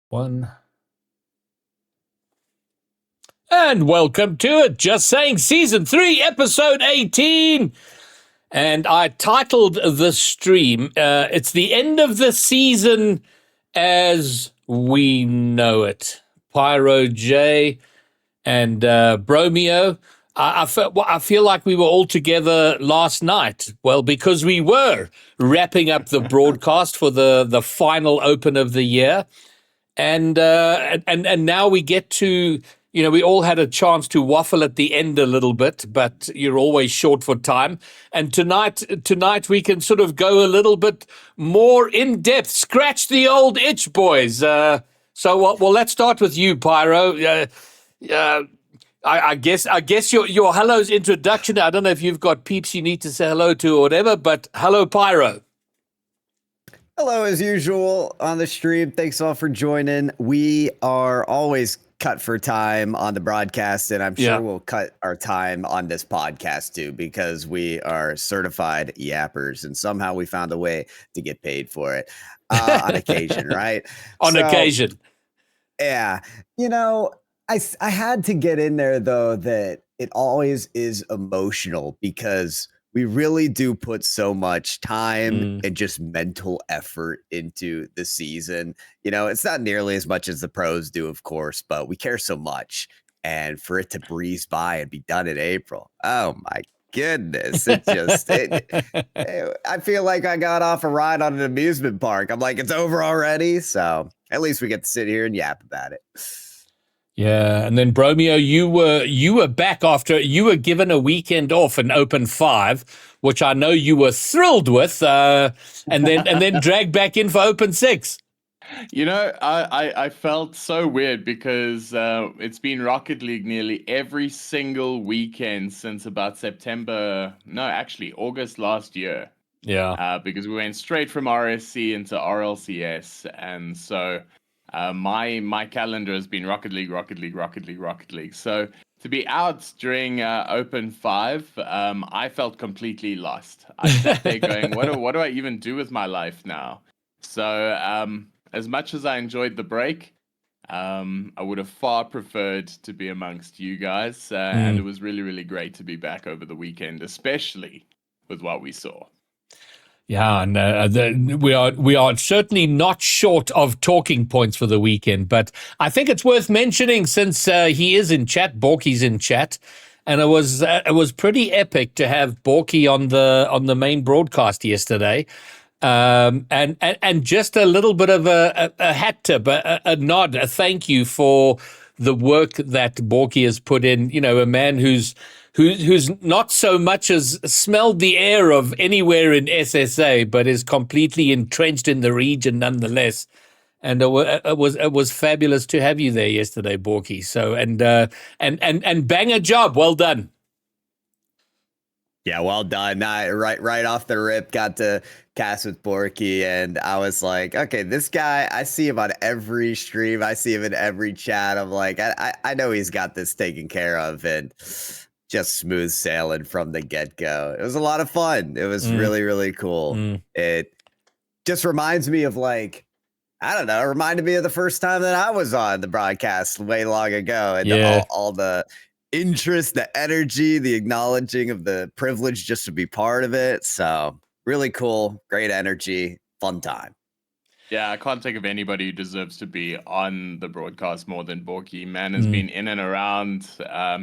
One. And welcome to it. Just Saying Season 3, Episode 18. And I titled the stream, it's the end of the season as we know it. Pyro J and Bromeo. I feel like we were all together last night. Well, because we were wrapping up the broadcast for the final open of the year. And now we get to, we all had a chance to waffle at the end a little bit, but you're always short for time. And tonight we can sort of go a little bit more in depth, scratch the old itch, boys. Well, let's start with you, Pyro. I guess your hello's introduction. I don't know if you've got peeps you need to say hello to or whatever, but hello, Pyro. Hello, as usual on the stream. Thanks all for joining. We are always cut for time on the broadcast, and I'm sure we'll cut our time on this podcast too, because we are certified yappers, and somehow we found a way to get paid for it on occasion, right? On occasion. Yeah. I had to get in there, though, that it always is emotional because we really do put so much time and just mental effort into the season. It's not nearly as much as the pros do, of course, but we care so much. And for it to breeze by and be done in April, oh my goodness. I feel like I got off a ride on an amusement park. I'm like, it's over already. So at least we get to sit here and yap about it. Yeah, and then Bromeo, you were back after you were given a weekend off in Open 5, which I know you were thrilled with, and then dragged back in for Open 6. I felt so weird because it's been Rocket League nearly every single weekend since about August last year. Yeah. Because we went straight from RSC into RLCS, and so my calendar has been Rocket League. So to be out during Open 5, I felt completely lost. I sat there going, what do I even do with my life now? So as much as I enjoyed the break, I would have far preferred to be amongst you guys. And it was really, really great to be back over the weekend, especially with what we saw. Yeah, and we are certainly not short of talking points for the weekend, but I think it's worth mentioning since he is in chat, Borky's in chat, and it was pretty epic to have Borky on the main broadcast yesterday, and just a little bit of a hat tip, a nod, a thank you for the work that Borky has put in. A man who's not so much as smelled the air of anywhere in SSA, but is completely entrenched in the region nonetheless. And it was fabulous to have you there yesterday, Borky. So and bang a job, well done. Yeah, well done. Right off the rip, got to cast with Borky, and I was like, okay, this guy, I see him on every stream, I see him in every chat. I'm like, I know he's got this taken care of, and just smooth sailing from the get-go. It was a lot of fun. It was really, really cool. It just reminds me of it reminded me of the first time that I was on the broadcast way long ago. And all the interest, the energy, the acknowledging of the privilege just to be part of it. So really cool, great energy, fun time. Yeah, I can't think of anybody who deserves to be on the broadcast more than Borky. Man has been in and around.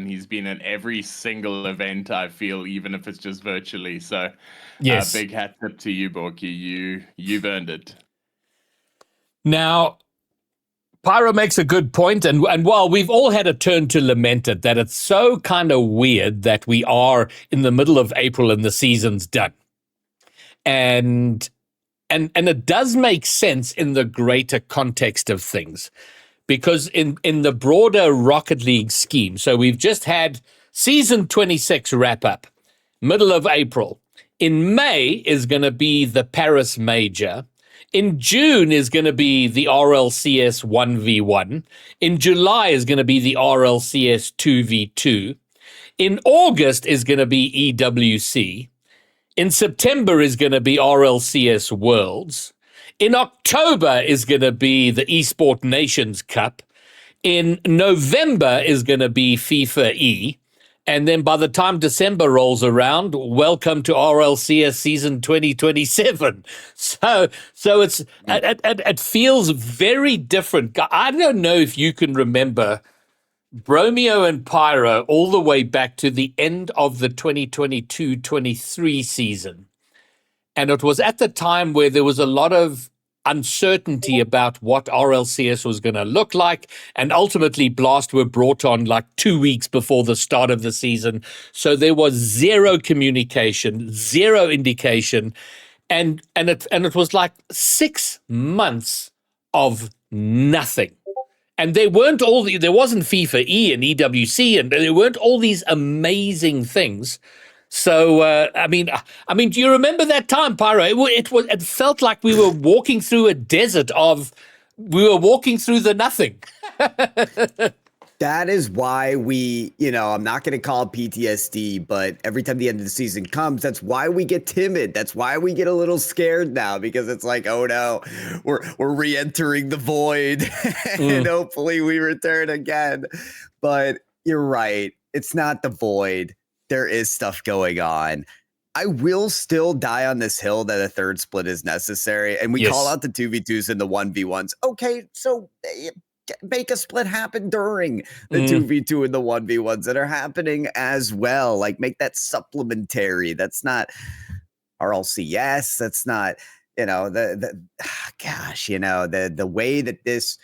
He's been at every single event, I feel, even if it's just virtually. So yes, big hat tip to you, Borky. You've earned it. Now, Pyro makes a good point, and while we've all had a turn to lament it, that it's so kind of weird that we are in the middle of April and the season's done. And it does make sense in the greater context of things, because in the broader Rocket League scheme, so we've just had season 26 wrap up, middle of April. In May is going to be the Paris Major. In June is going to be the RLCS 1v1. In July is going to be the RLCS 2v2. In August is going to be EWC. In September is going to be RLCS Worlds. In October is going to be the Esport Nations Cup. In November is going to be FIFA E. And then by the time December rolls around, welcome to RLCS season 2027. So it feels very different. I don't know if you can remember Bromeo and Pyro all the way back to the end of the 2022-23 season. And it was at the time where there was a lot of uncertainty about what RLCS was going to look like. And ultimately, Blast were brought on like 2 weeks before the start of the season. So there was zero communication, zero indication. And it was like 6 months of nothing. And there wasn't FIFA E and EWC, and there weren't all these amazing things. So, I mean, do you remember that time, Pyro? It felt like we were walking through a desert we were walking through the nothing. That is why I'm not going to call it PTSD, but every time the end of the season comes, that's why we get timid. That's why we get a little scared now, because it's like, oh no, we're re-entering the void and hopefully we return again. But you're right. It's not the void. There is stuff going on. I will still die on this hill that a third split is necessary. And we call out the 2v2s and the 1v1s. Okay, so make a split happen during the 2v2 and the 1v1s that are happening as well. Like, make that supplementary. That's not RLCS. That's not, the way that this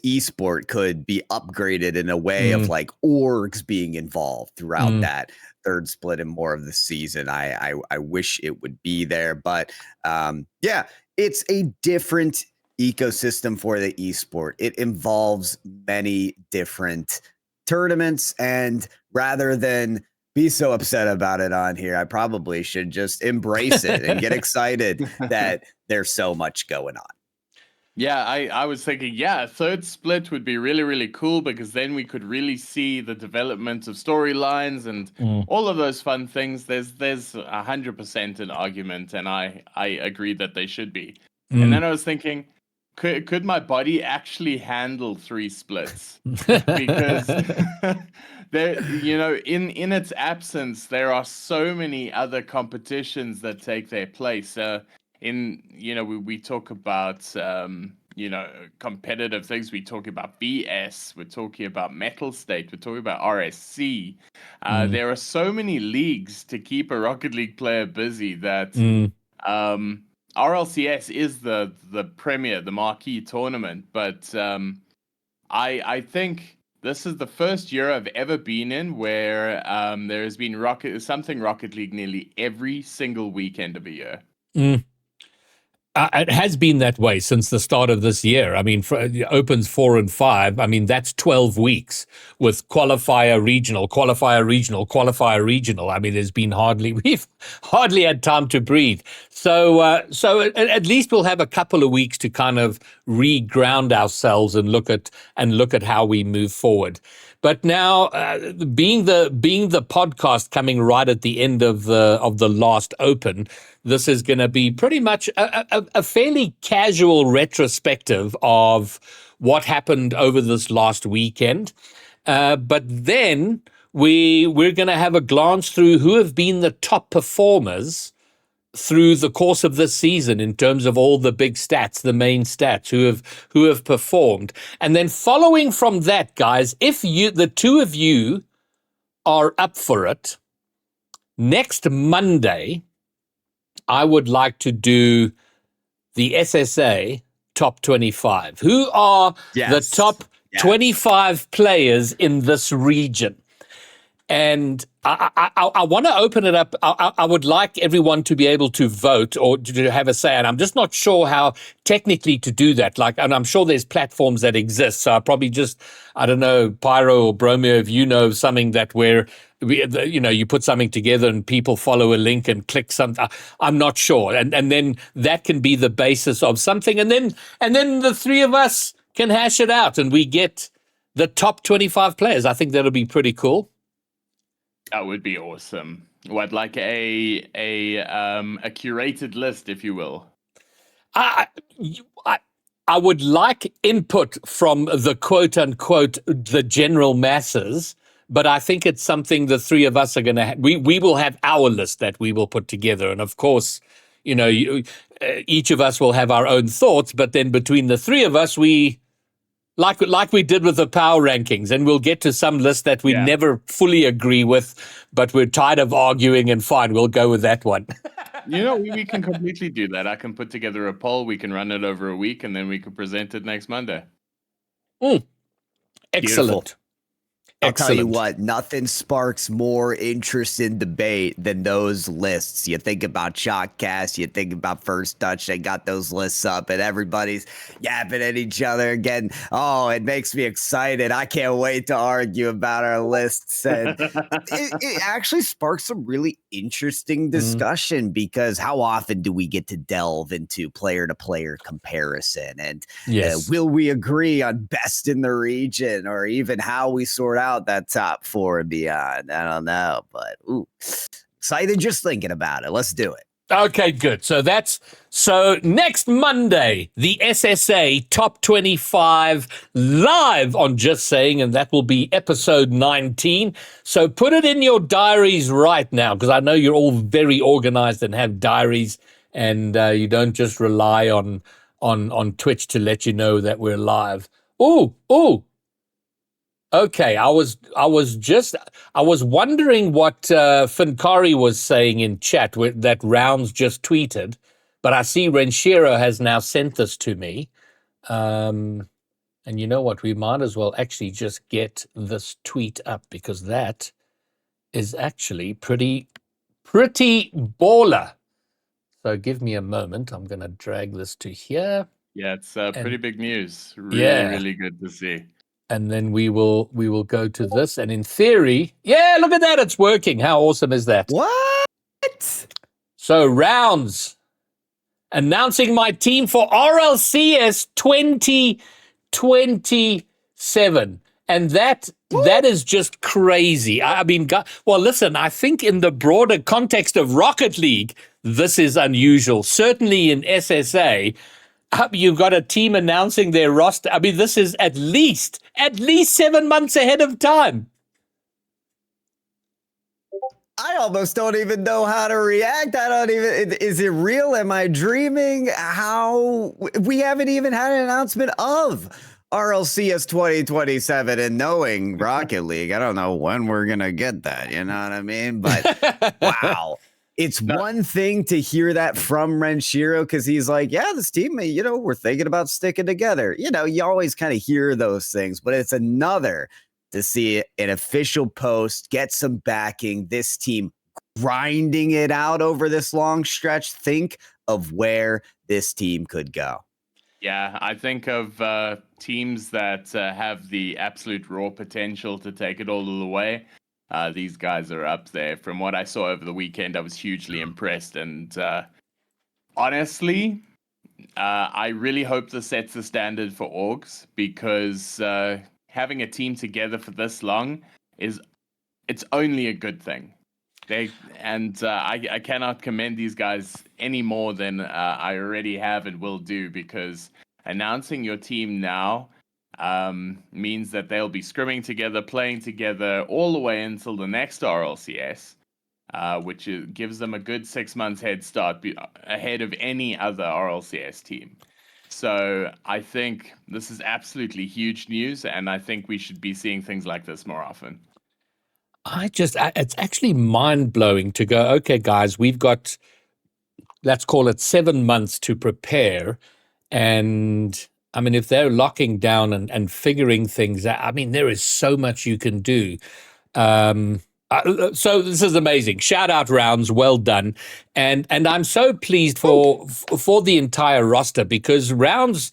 esport could be upgraded in a way of like orgs being involved throughout that third split and more of the season. I wish it would be there, but it's a different ecosystem for the esport. It involves many different tournaments, and rather than be so upset about it on here, I probably should just embrace it and get excited that there's so much going on. Yeah, I was thinking, third split would be really, really cool, because then we could really see the development of storylines and all of those fun things. There's 100% an argument, and I agree that they should be. And then I was thinking, could my body actually handle 3 splits? Because there, in its absence, there are so many other competitions that take their place. We talk about competitive things. We talk about BS. We're talking about Metal State. We're talking about RSC. There are so many leagues to keep a Rocket League player busy that RLCS is the premier, the marquee tournament. But I think this is the first year I've ever been in where there has been Rocket League nearly every single weekend of a year. It has been that way since the start of this year. I mean, Opens 4 and 5. I mean, that's 12 weeks with qualifier, regional. I mean, we've hardly had time to breathe. So at least we'll have a couple of weeks to kind of re-ground ourselves and look at how we move forward. But now, being the podcast coming right at the end of the last Open, this is going to be pretty much a fairly casual retrospective of what happened over this last weekend. But then we're going to have a glance through who have been the top performers through the course of this season in terms of all the big stats, the main stats, who have performed. And then following from that, guys, if the two of you are up for it, next Monday, I would like to do the SSA top 25. Who are the top 25 players in this region? And I want to open it up. I would like everyone to be able to vote or to have a say. And I'm just not sure how technically to do that. And I'm sure there's platforms that exist. So I probably I don't know, Pyro or Bromeo, if you know something that you put something together and people follow a link and click something. I'm not sure. And then that can be the basis of something. And then the three of us can hash it out and we get the top 25 players. I think that'll be pretty cool. That would be awesome. What, like a curated list, if you will? I, I, I would like input from the quote unquote the general masses, but I think it's something the three of us are going to. We will have our list that we will put together, and of course, each of us will have our own thoughts. But then between the three of us, we like we did with the power rankings, and we'll get to some list that we never fully agree with, but we're tired of arguing, and fine, we'll go with that one. We can completely do that. I can put together a poll. We can run it over a week, and then we can present it next Monday. Excellent. Beautiful. I'll tell you Excellent. what, nothing sparks more interest in debate than those lists. You think about Shotcast, you think about First Touch, they got those lists up and everybody's yapping at each other again. Oh, it makes me excited. I can't wait to argue about our lists. And it actually sparks some really interesting discussion because how often do we get to delve into player-to-player comparison? And will we agree on best in the region or even how we sort out that top four and beyond? I don't know, but excited just thinking about it. Let's do it. Okay, good. So next Monday, the SSA Top 25 live on Just Saying, and that will be episode 19. So put it in your diaries right now, because I know you're all very organized and have diaries, and you don't just rely on Twitch to let you know that we're live. Okay, I was wondering what Finkari was saying in chat that Rounds just tweeted, but I see Renshiro has now sent this to me. And you know what? We might as well actually just get this tweet up because that is actually pretty baller. So give me a moment. I'm going to drag this to here. Yeah, it's pretty big news. Really good to see. And then we will go to this. And in theory, look at that. It's working. How awesome is that? What? So Rounds announcing my team for RLCS 2027. And that is just crazy. I mean, well, listen, I think in the broader context of Rocket League, this is unusual. Certainly in SSA, you've got a team announcing their roster. I mean, this is at least 7 months ahead of time. I almost don't even know how to react. Is it real? Am I dreaming? We haven't even had an announcement of RLCS 2027, and knowing Rocket League, I don't know when we're going to get that. You know what I mean? But wow. It's one thing to hear that from Renshiro because he's like, yeah, this team, we're thinking about sticking together. You always kind of hear those things, but it's another to see an official post, get some backing, this team grinding it out over this long stretch. Think of where this team could go. Yeah, I think of teams that have the absolute raw potential to take it all the way. These guys are up there. From what I saw over the weekend, I was hugely impressed. And honestly, I really hope this sets the standard for orgs because having a team together for this long it's only a good thing. I cannot commend these guys any more than I already have and will do, because announcing your team now means that they'll be scrimming together, playing together all the way until the next RLCS, which gives them a good 6 months head start ahead of any other RLCS team. So I think this is absolutely huge news, and I think we should be seeing things like this more often. It's actually mind-blowing to go, okay, guys, we've got, let's call it 7 months to prepare. And I mean, if they're locking down and figuring things out, I mean, there is so much you can do. So this is amazing. Shout out Rounds, well done. And I'm so pleased for the entire roster, because Rounds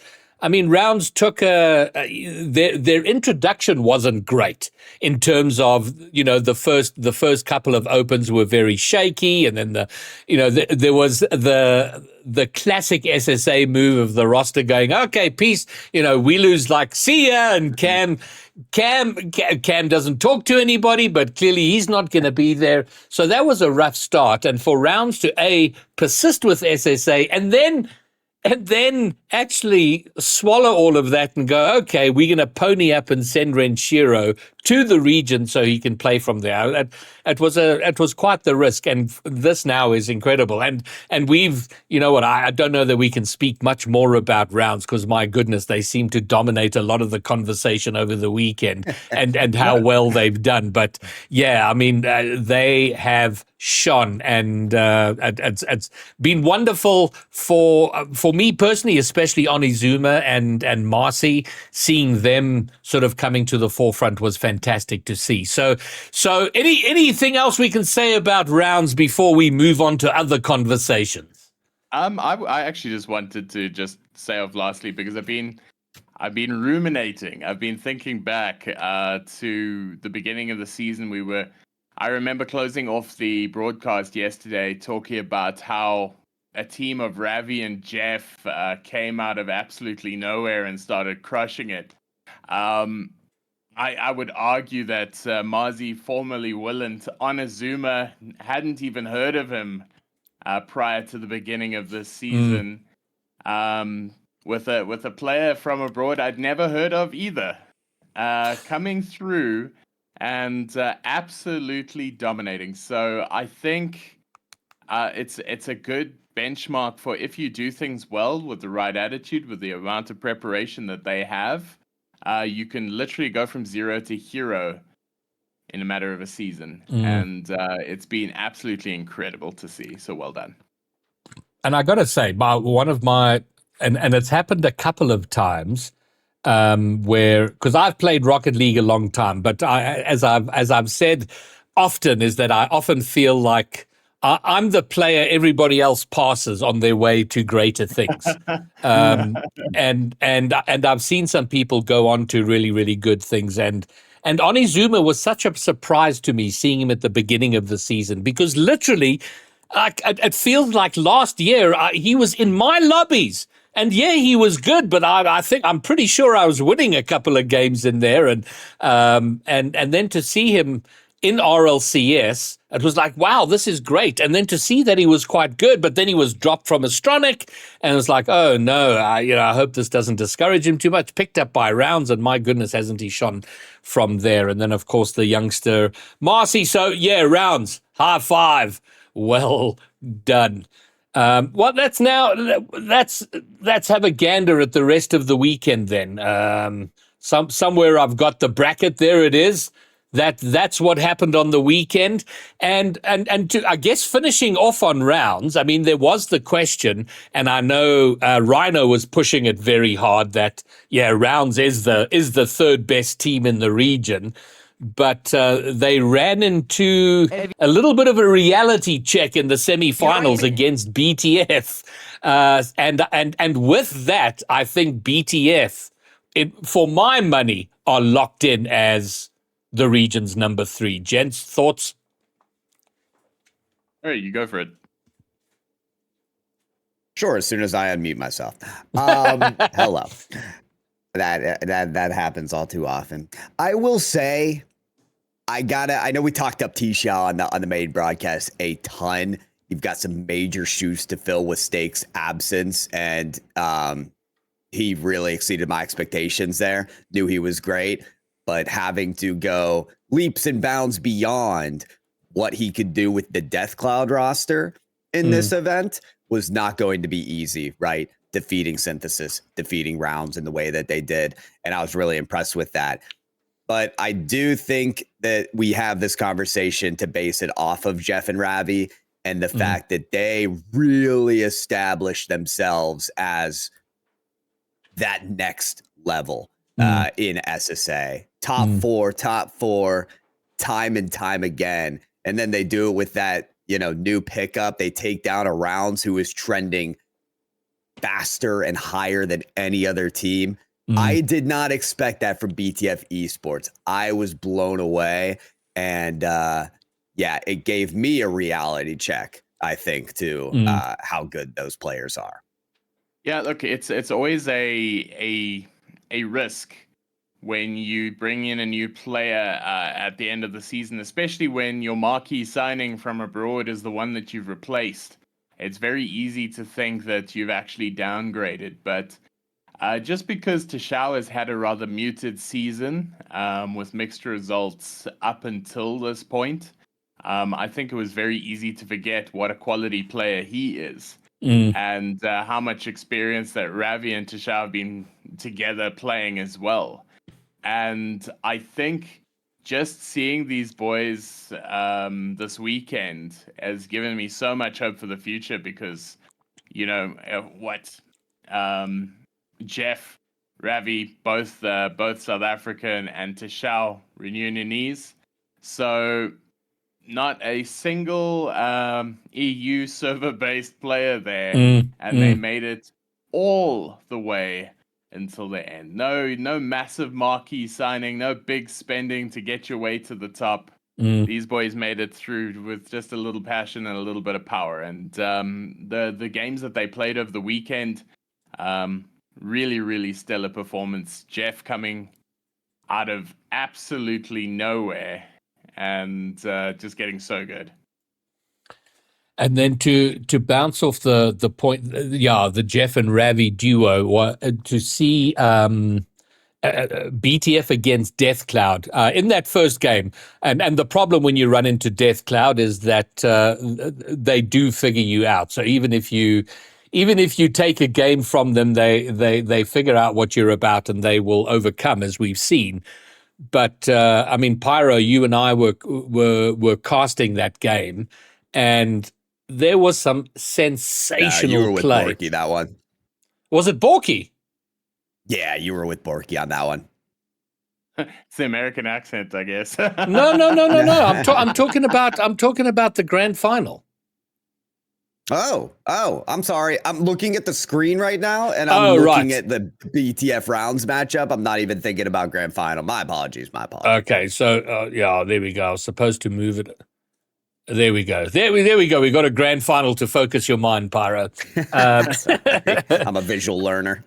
took their introduction wasn't great in terms of, the first couple of opens were very shaky, and then there was the classic SSA move of the roster going, okay, peace, we lose, like, see ya, and Cam doesn't talk to anybody, but clearly he's not going to be there. So that was a rough start. And for Rounds to persist with SSA and then and then actually swallow all of that and go, okay, we're going to pony up and send Renshiro to the region so he can play from there. It was quite the risk, and this now is incredible. And we've, you know what, I don't know that we can speak much more about rounds because my goodness, they seem to dominate a lot of the conversation over the weekend and how well they've done. But yeah, I mean, they have shone, and it's been wonderful for me personally, especially Onizuma and Marcy. Seeing them sort of coming to the forefront was fantastic to see. So anything else we can say about rounds before we move on to other conversations? I actually just wanted to just say off lastly, because I've been ruminating. I've been thinking back to the beginning of the season. I remember closing off the broadcast yesterday talking about how a team of Ravi and Jeff came out of absolutely nowhere and started crushing it. I would argue that Marzi, formerly Willant, Onizuma, hadn't even heard of him prior to the beginning of this season. With a player from abroad I'd never heard of either, coming through and absolutely dominating. So I think it's a good benchmark for if you do things well with the right attitude, with the amount of preparation that they have, you can literally go from zero to hero in a matter of a season. And it's been absolutely incredible to see. So well done. And I got to say, one of my, and it's happened a couple of times, where, because I've played Rocket League a long time, but as I've said often, is that I often feel like I'm the player everybody else passes on their way to greater things. And I've seen some people go on to really, really good things. And Onizuma was such a surprise to me seeing him at the beginning of the season, because literally, it feels like last year he was in my lobbies. And yeah, he was good, but I'm pretty sure I was winning a couple of games in there, and then to see him in RLCS, it was like, wow, this is great. And then to see that he was quite good, but then he was dropped from Astronic, and it was like, oh no, I hope this doesn't discourage him too much. Picked up by rounds, and my goodness, hasn't he shone from there? And then of course the youngster Marcy. So yeah, rounds, high five, well done. Well, let's have a gander at the rest of the weekend then. Somewhere I've got the bracket. There it is. That's what happened on the weekend, and to, I guess, finishing off on rounds. I mean, there was the question, and I know Rhino was pushing it very hard that rounds is the third best team in the region. But they ran into a little bit of a reality check in the semi-finals against BTF, and with that, I think BTF, for my money, are locked in as the region's number 3. Gents, thoughts? All right, you go for it. Sure, as soon as I unmute myself. Hello. That happens all too often. I will say, I know we talked up T-Shell on the main broadcast a ton. You've got some major shoes to fill with Stake's absence, and he really exceeded my expectations there. Knew he was great, but having to go leaps and bounds beyond what he could do with the Death Cloud roster in this event was not going to be easy, right? Defeating Synthesis, defeating rounds in the way that they did. And I was really impressed with that. But I do think that we have this conversation to base it off of Jeff and Ravi and the fact that they really established themselves as that next level in SSA. Top four, time and time again. And then they do it with that, new pickup. They take down a rounds who is trending faster and higher than any other team. I did not expect that from BTF Esports. I was blown away. And it gave me a reality check, I think, to how good those players are. Yeah, look, it's always a risk when you bring in a new player at the end of the season, especially when your marquee signing from abroad is the one that you've replaced. it's very easy to think that you've actually downgraded. But just because Tashao has had a rather muted season with mixed results up until this point, I think it was very easy to forget what a quality player he is. And how much experience that Ravi and Tashao have been together playing as well. And I think just seeing these boys this weekend has given me so much hope for the future because, Jeff, Ravi, both South African and Tashao Reunionese. So not a single EU server-based player there, and they made it all the way until the end. No massive marquee signing, no big spending to get your way to the top. These boys made it through with just a little passion and a little bit of power. And the games that they played over the weekend, really, really stellar performance. Jeff coming out of absolutely nowhere and just getting so good. And then to bounce off the point, the Jeff and Ravi duo, to see BTF against Death Cloud in that first game, and the problem when you run into Death Cloud is that they do figure you out. So even if you take a game from them, they figure out what you're about and they will overcome, as we've seen. But I mean, Pyro, you and I were casting that game, and there was some sensational you were with play. Borky that one. Was it Borky? Yeah, you were with Borky on that one. It's the American accent, I guess. No. I'm talking about the grand final. Oh, I'm sorry. I'm looking at the screen right now, and I'm looking at the BTF rounds matchup. I'm not even thinking about grand final. My apologies. Okay, so there we go. I was supposed to move it. There we go. There we go. We got a grand final to focus your mind, Pyro. I'm a visual learner.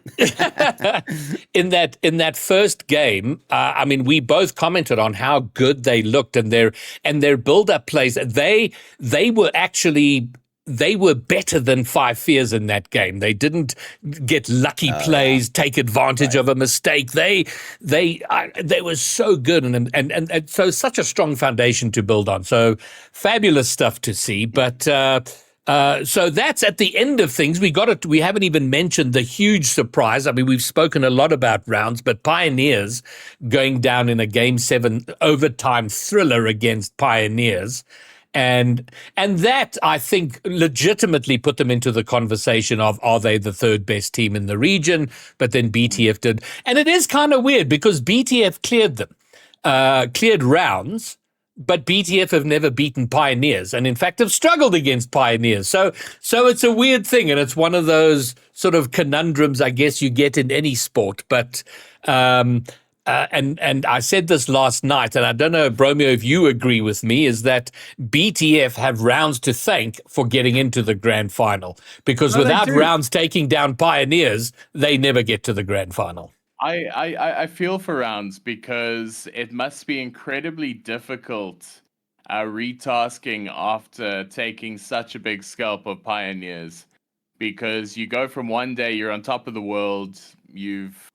In that first game, I mean, we both commented on how good they looked and their build-up plays. They were better than Five Fears in that game. They didn't get lucky plays, take advantage of a mistake. They were so good and so such a strong foundation to build on. So fabulous stuff to see. But so that's at the end of things. We haven't even mentioned the huge surprise. I mean, we've spoken a lot about rounds, but Pioneers going down in a Game 7 overtime thriller against Pioneers. And that, I think, legitimately put them into the conversation of, are they the third best team in the region? But then BTF did. And it is kind of weird because BTF cleared them, cleared rounds, but BTF have never beaten Pioneers and, in fact, have struggled against Pioneers. So it's a weird thing, and it's one of those sort of conundrums, I guess, you get in any sport. But and I said this last night, and I don't know, Bromeo, if you agree with me, is that BTF have rounds to thank for getting into the grand final. Because without rounds taking down Pioneers, they never get to the grand final. I feel for rounds because it must be incredibly difficult retasking after taking such a big scalp of Pioneers. Because you go from one day you're on top of the world, you've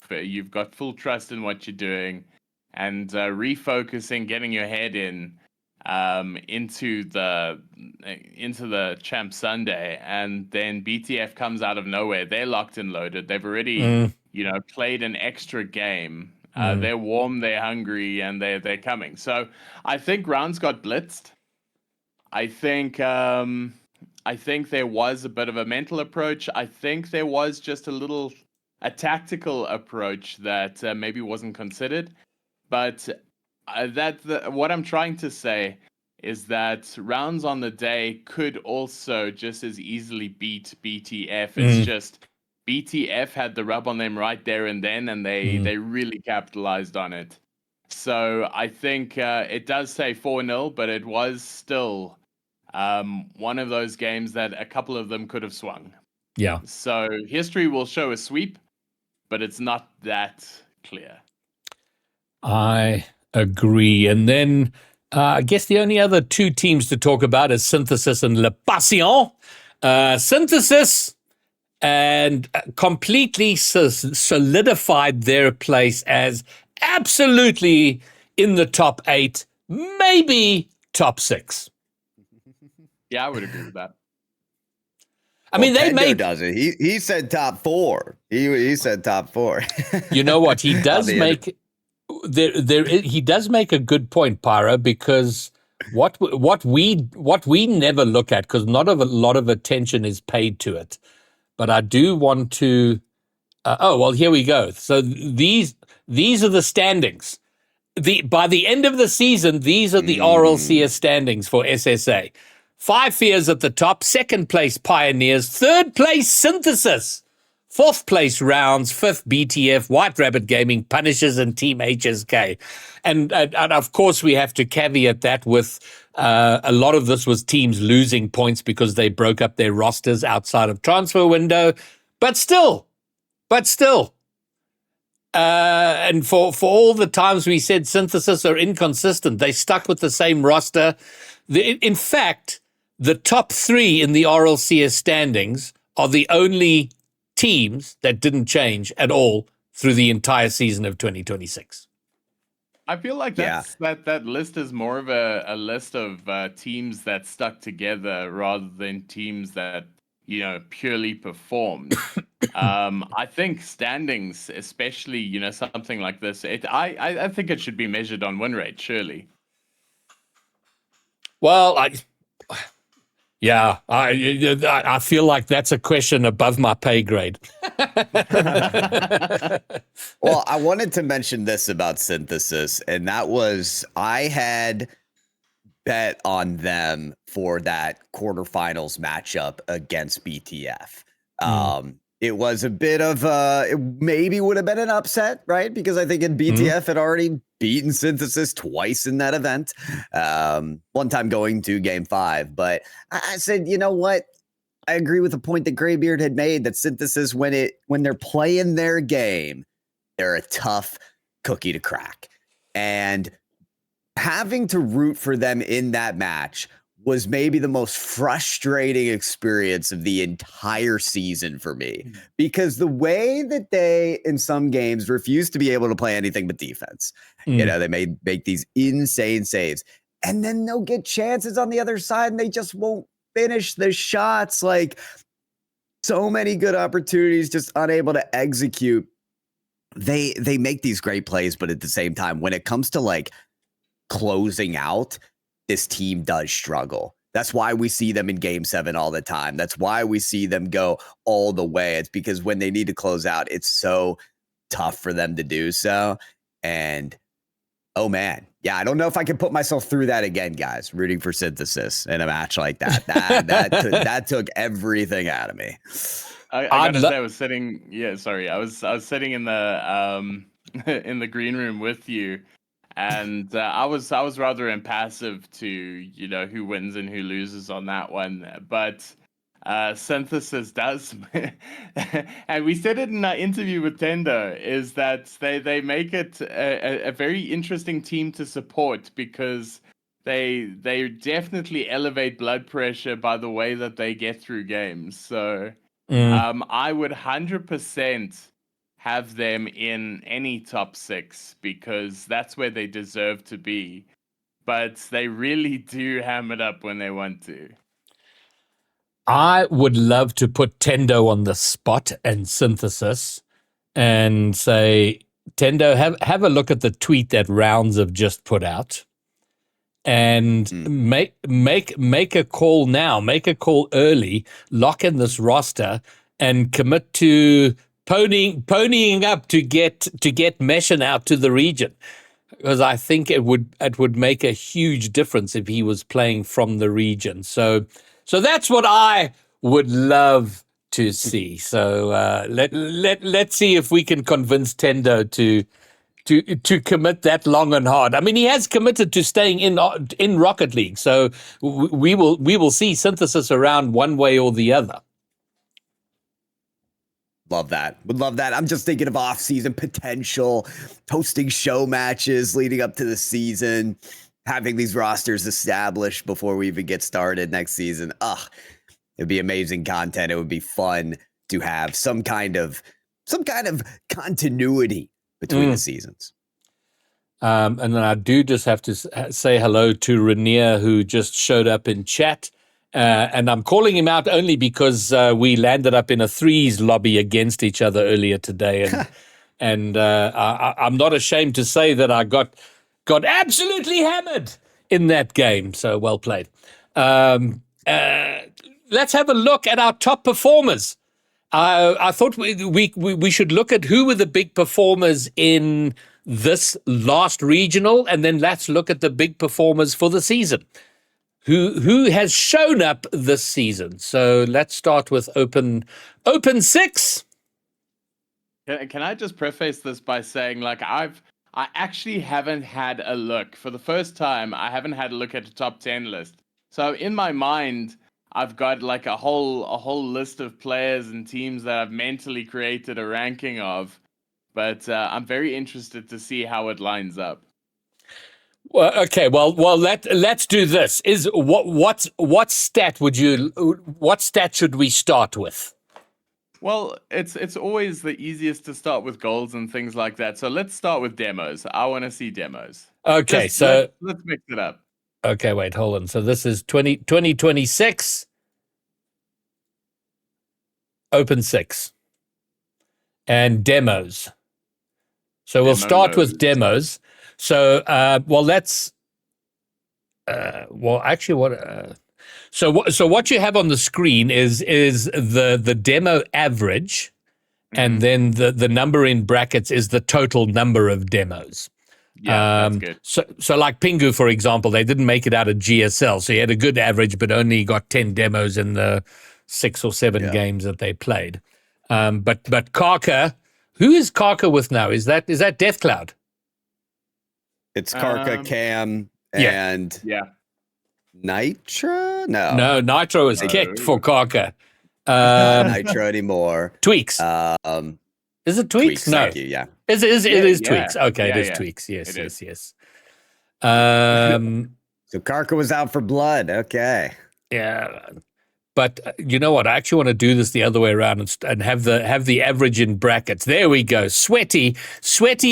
got full trust in what you're doing, and refocusing, getting your head into the Champ Sunday, and then BTF comes out of nowhere. They're locked and loaded. They've already played an extra game. They're warm, they're hungry, and they're coming. So I think rounds got blitzed. I think there was a bit of a mental approach. I think there was just a tactical approach that maybe wasn't considered. But what I'm trying to say is that rounds on the day could also just as easily beat BTF. It's just BTF had the rub on them right there and then, and they really capitalized on it. So I think it does say 4-0, but it was still one of those games that a couple of them could have swung. Yeah. So history will show a sweep, but it's not that clear. I agree. And then I guess the only other two teams to talk about is Synthesis and Le Passion. Synthesis and completely solidified their place as absolutely in the top 8, maybe top 6. Yeah, I would agree with that. I mean, they Tendo made. does it. He said top 4. He said top 4. You know what? He does make he does make a good point, Pyra, because what we never look at, because not a lot of attention is paid to it. But I do want to. Here we go. So these are the standings. By the end of the season, these are the RLCS standings for SSA. 5 Fears at the top, 2nd place Pioneers, 3rd place Synthesis, 4th place Rounds, 5th BTF, White Rabbit Gaming, Punishers, and Team HSK. And of course, we have to caveat that with a lot of this was teams losing points because they broke up their rosters outside of transfer window. But still. And for all the times we said Synthesis are inconsistent, they stuck with the same roster. In fact, the top 3 in the RLCS standings are the only teams that didn't change at all through the entire season of 2026. I feel like that list is more of a list of teams that stuck together rather than teams that, purely performed. I think standings, especially, something like this, I think it should be measured on win rate, surely. Well, I feel like that's a question above my pay grade. Well, I wanted to mention this about Synthesis, and that was I had bet on them for that quarterfinals matchup against BTF. It was a bit of it maybe would have been an upset, right? Because I think BTF had already beaten Synthesis twice in that event. One time going to game 5. But I said, you know what? I agree with the point that Graybeard had made that Synthesis, when they're playing their game, they're a tough cookie to crack. And having to root for them in that match was maybe the most frustrating experience of the entire season for me, because the way that they, in some games, refuse to be able to play anything but defense. They make these insane saves, and then they'll get chances on the other side and they just won't finish the shots. Like, so many good opportunities, just unable to execute. They make these great plays, but at the same time, when it comes to like closing out, this team does struggle. That's why we see them in game 7 all the time. That's why we see them go all the way. It's because when they need to close out, it's so tough for them to do so. And oh man, yeah, I don't know if I can put myself through that again, guys, rooting for Synthesis in a match like that. That took everything out of me. I gotta say, I was sitting. Yeah, sorry, I was sitting in the in the green room with you. And I was rather impassive to who wins and who loses on that one, but Synthesis does, and we said it in our interview with Tendo, is that they make it a very interesting team to support, because they definitely elevate blood pressure by the way that they get through games. So I would 100% have them in any top 6, because that's where they deserve to be. But they really do ham it up when they want to. I would love to put Tendo on the spot and Synthesis and say, Tendo, have a look at the tweet that Rounds have just put out, and make a call now. Make a call early. Lock in this roster and commit to ponying up to get Meshin out to the region, because I think it would make a huge difference if he was playing from the region. So that's what I would love to see. So let's see if we can convince Tendo to commit that long and hard. I mean, he has committed to staying in Rocket League, so we will see Synthesis around one way or the other. Love that. Would love that. I'm just thinking of off-season potential, hosting show matches leading up to the season, having these rosters established before we even get started next season. It'd be amazing content. It would be fun to have some kind of continuity between the seasons. And then I do just have to say hello to Rainier, who just showed up in chat. And I'm calling him out only because we landed up in a threes lobby against each other earlier today. And I'm not ashamed to say that I got absolutely hammered in that game. So well played. Let's have a look at our top performers. I thought we should look at who were the big performers in this last regional, and then let's look at the big performers for the season. Who has shown up this season? So let's start with Open 6. Can I just preface this by saying, like, I actually haven't had a look. For the first time, I haven't had a look at the top 10 list. So in my mind, I've got like a whole list of players and teams that I've mentally created a ranking of. But I'm very interested to see how it lines up. Well, okay. Well, let's do this. What stat should we start with? Well, it's always the easiest to start with goals and things like that. So let's start with demos. I want to see demos. Okay, let's mix it up. Okay, wait, hold on. So this is 2026 Open 6 and demos. So we'll start with demos. So, So what you have on the screen is the demo average, and then the number in brackets is the total number of demos. Yeah, that's good. So like Pingu, for example, they didn't make it out of GSL, so he had a good average, but only got 10 demos in the 6 or 7 games that they played. But Karka, who is Karka with now? Is that Death Cloud? It's Karka, Cam, and Nitro? No, Nitro is kicked for Karka. Nitro anymore. Tweaks. Is it Tweaks? No. Thank you, yeah. It is Tweaks. Okay, it is Tweaks. Yes. So Karka was out for blood. Okay. Yeah. But you know what? I actually want to do this the other way around and have the average in brackets. There we go. Sweaty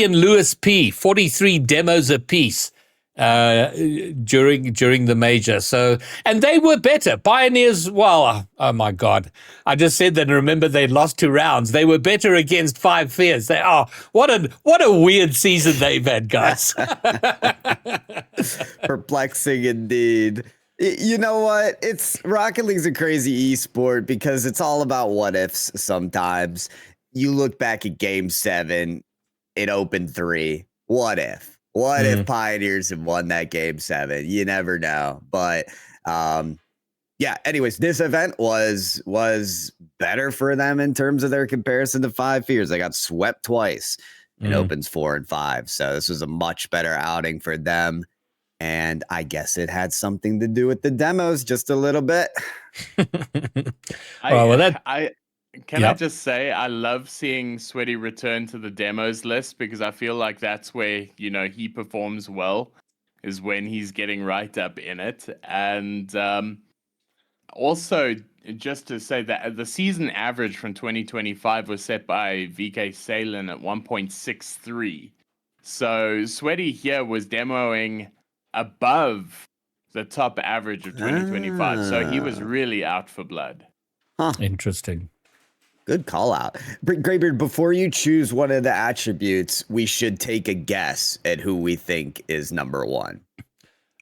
and Lewis P, 43 demos apiece during the major. So, and they were better. Pioneers, well, oh my God. I just said that, and remember they lost 2 rounds. They were better against 5 Fears. What a weird season they've had, guys. Perplexing indeed. You know what? Rocket League's a crazy esport because it's all about what ifs sometimes. You look back at Game 7 in Open 3. What if? What if Pioneers had won that Game 7? You never know. But anyways, this event was better for them in terms of their comparison to 5 Fears. They got swept twice in Opens 4 and 5. So this was a much better outing for them. And I guess it had something to do with the demos just a little bit. I just say I love seeing Sweaty return to the demos list because I feel like that's where, he performs well, is when he's getting right up in it. And also, just to say that the season average from 2025 was set by VK Salen at 1.63. So Sweaty here was demoing above the top average of 2025. So he was really out for blood. Huh. Interesting. Good call out. Graybeard, before you choose one of the attributes, we should take a guess at who we think is number 1.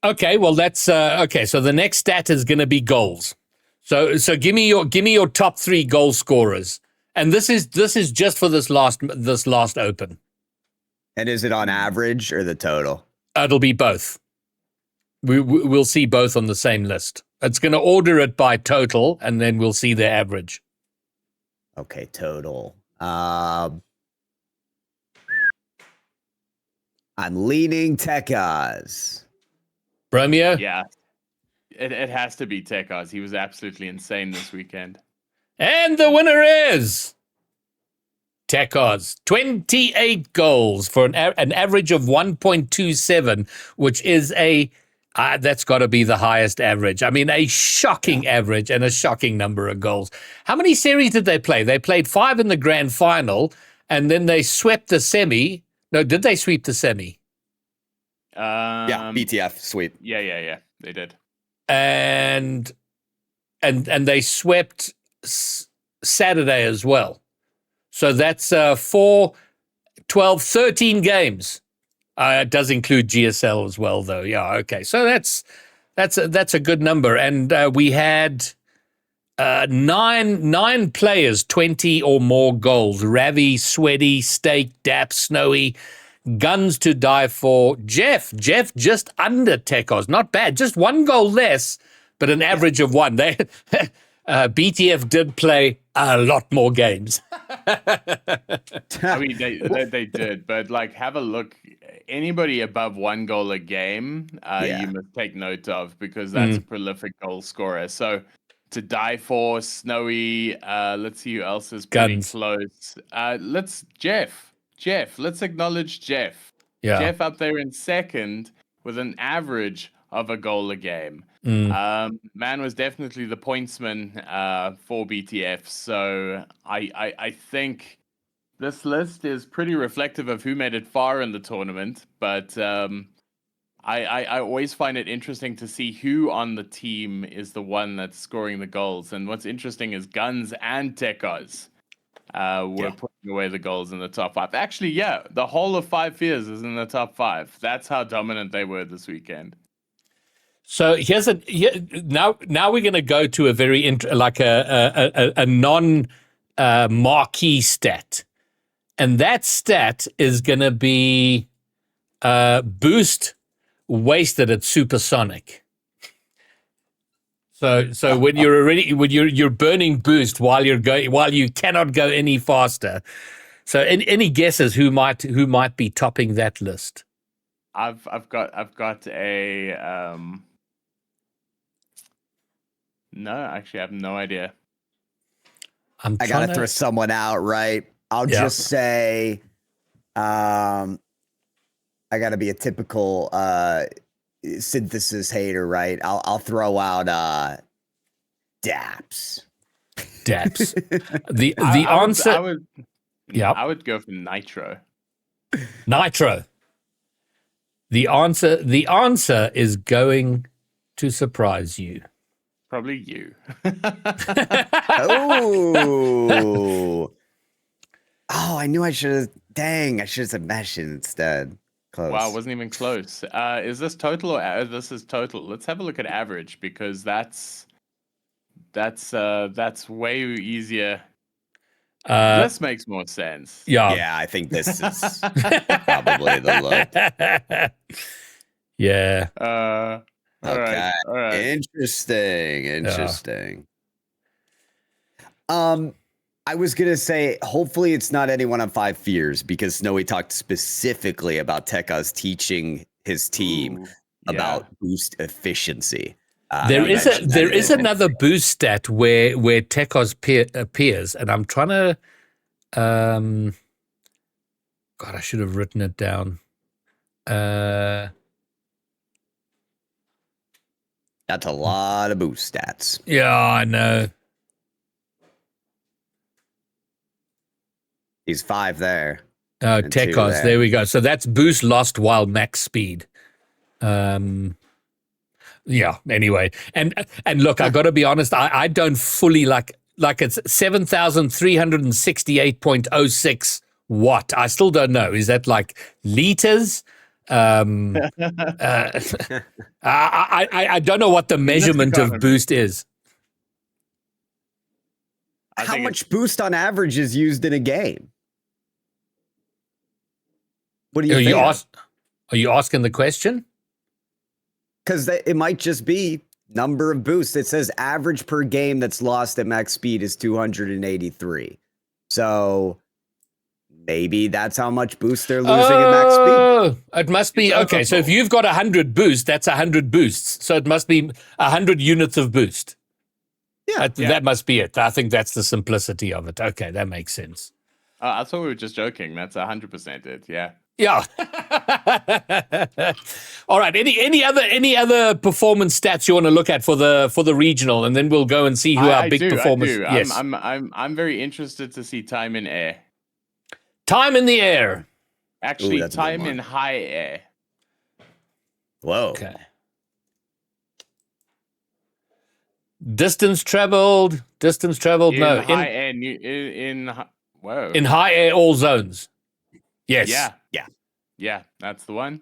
Okay, well that's okay. So the next stat is going to be goals. So give me your top 3 goal scorers, and this is just for this last Open. And is it on average or the total? It'll be both. We'll see both on the same list. It's going to order it by total, and then we'll see the average. Okay, total. I'm leaning Tekaz. Bromeo? Yeah. It has to be Tekaz. He was absolutely insane this weekend. And the winner is Tekaz. 28 goals for an average of 1.27, which is a That's got to be the highest average. I mean, a shocking average and a shocking number of goals. How many series did they play? They played 5 in the grand final, and then they swept the semi. No, did they sweep the semi? Yeah, BTF sweep. Yeah. They did. And they swept Saturday as well. So that's 4, 12, 13 games. It does include GSL as well, though. Yeah, okay. So that's a good number. And we had nine players, 20 or more goals. Ravi, Sweaty, Steak, Dap, Snowy, Guns to Die For. Jeff just under Tekos. Not bad. Just 1 goal less, but an average of 1. They BTF did play a lot more games. I mean, they did, but like, have a look. Anybody above 1 goal a game, you must take note of, because that's a prolific goal scorer. So to Die For, Snowy, let's see who else is pretty Guns. close. Jeff, let's acknowledge Jeff. Yeah. Jeff up there in second with an average of a goal a game. Man was definitely the pointsman for BTF. So I think this list is pretty reflective of who made it far in the tournament. But I always find it interesting to see who on the team is the one that's scoring the goals. And what's interesting is Guns and Tekos were putting away the goals in the top 5. Actually, the whole of 5 Fears is in the top 5. That's how dominant they were this weekend. So now we're going to go to a very a non marquee stat, and that stat is going to be boost wasted at supersonic. So when you're burning boost while you cannot go any faster. So any guesses who might be topping that list? I've got a no, actually I have no idea. I gotta throw someone out, right? I'll just say I gotta be a typical synthesis hater, right? I'll throw out Daps. The answer I would go for Nitro. The answer is going to surprise you. Probably you. Oh, I knew I should have. Dang, I should have said Meshin instead. Close. Wow, wasn't even close. Is this total or this is total? Let's have a look at average, because that's way easier. This makes more sense. Yeah, I think this is probably the look. Yeah. All right. Interesting. I was gonna say, hopefully it's not anyone on 5 Fears, because Snowy talked specifically about Tekos teaching his team about boost efficiency. There is another boost stat where Tekos appears, and I'm trying to. God, I should have written it down. That's a lot of boost stats. Yeah, I know. He's 5 there. Oh, Tekos, there we go. So that's boost lost while max speed. Yeah, anyway. And look, I got to be honest, I don't fully like it's 7,368.06 watt. I still don't know. Is that like liters? I don't know what the measurement of boost is. How much boost on average is used in a game? What do you think? Are you asking the question? Because it might just be number of boosts. It says average per game that's lost at max speed is 283. So maybe that's how much boost they're losing at max speed. It must be. Okay, so if you've got 100 boosts, that's 100 boosts. So it must be 100 units of boost. Yeah. That must be it. I think that's the simplicity of it. Okay, that makes sense. I thought we were just joking. That's 100% it. Yeah. Yeah. All right. Any other performance stats you want to look at for the regional, and then we'll go and see who our big performers. I do. Yes. I'm very interested to see time in air. Time in the air. Actually, that's a good time one. in high air. Whoa. Okay. Distance traveled. No, high air. Whoa. in high air, all zones. Yes. Yeah. That's the one.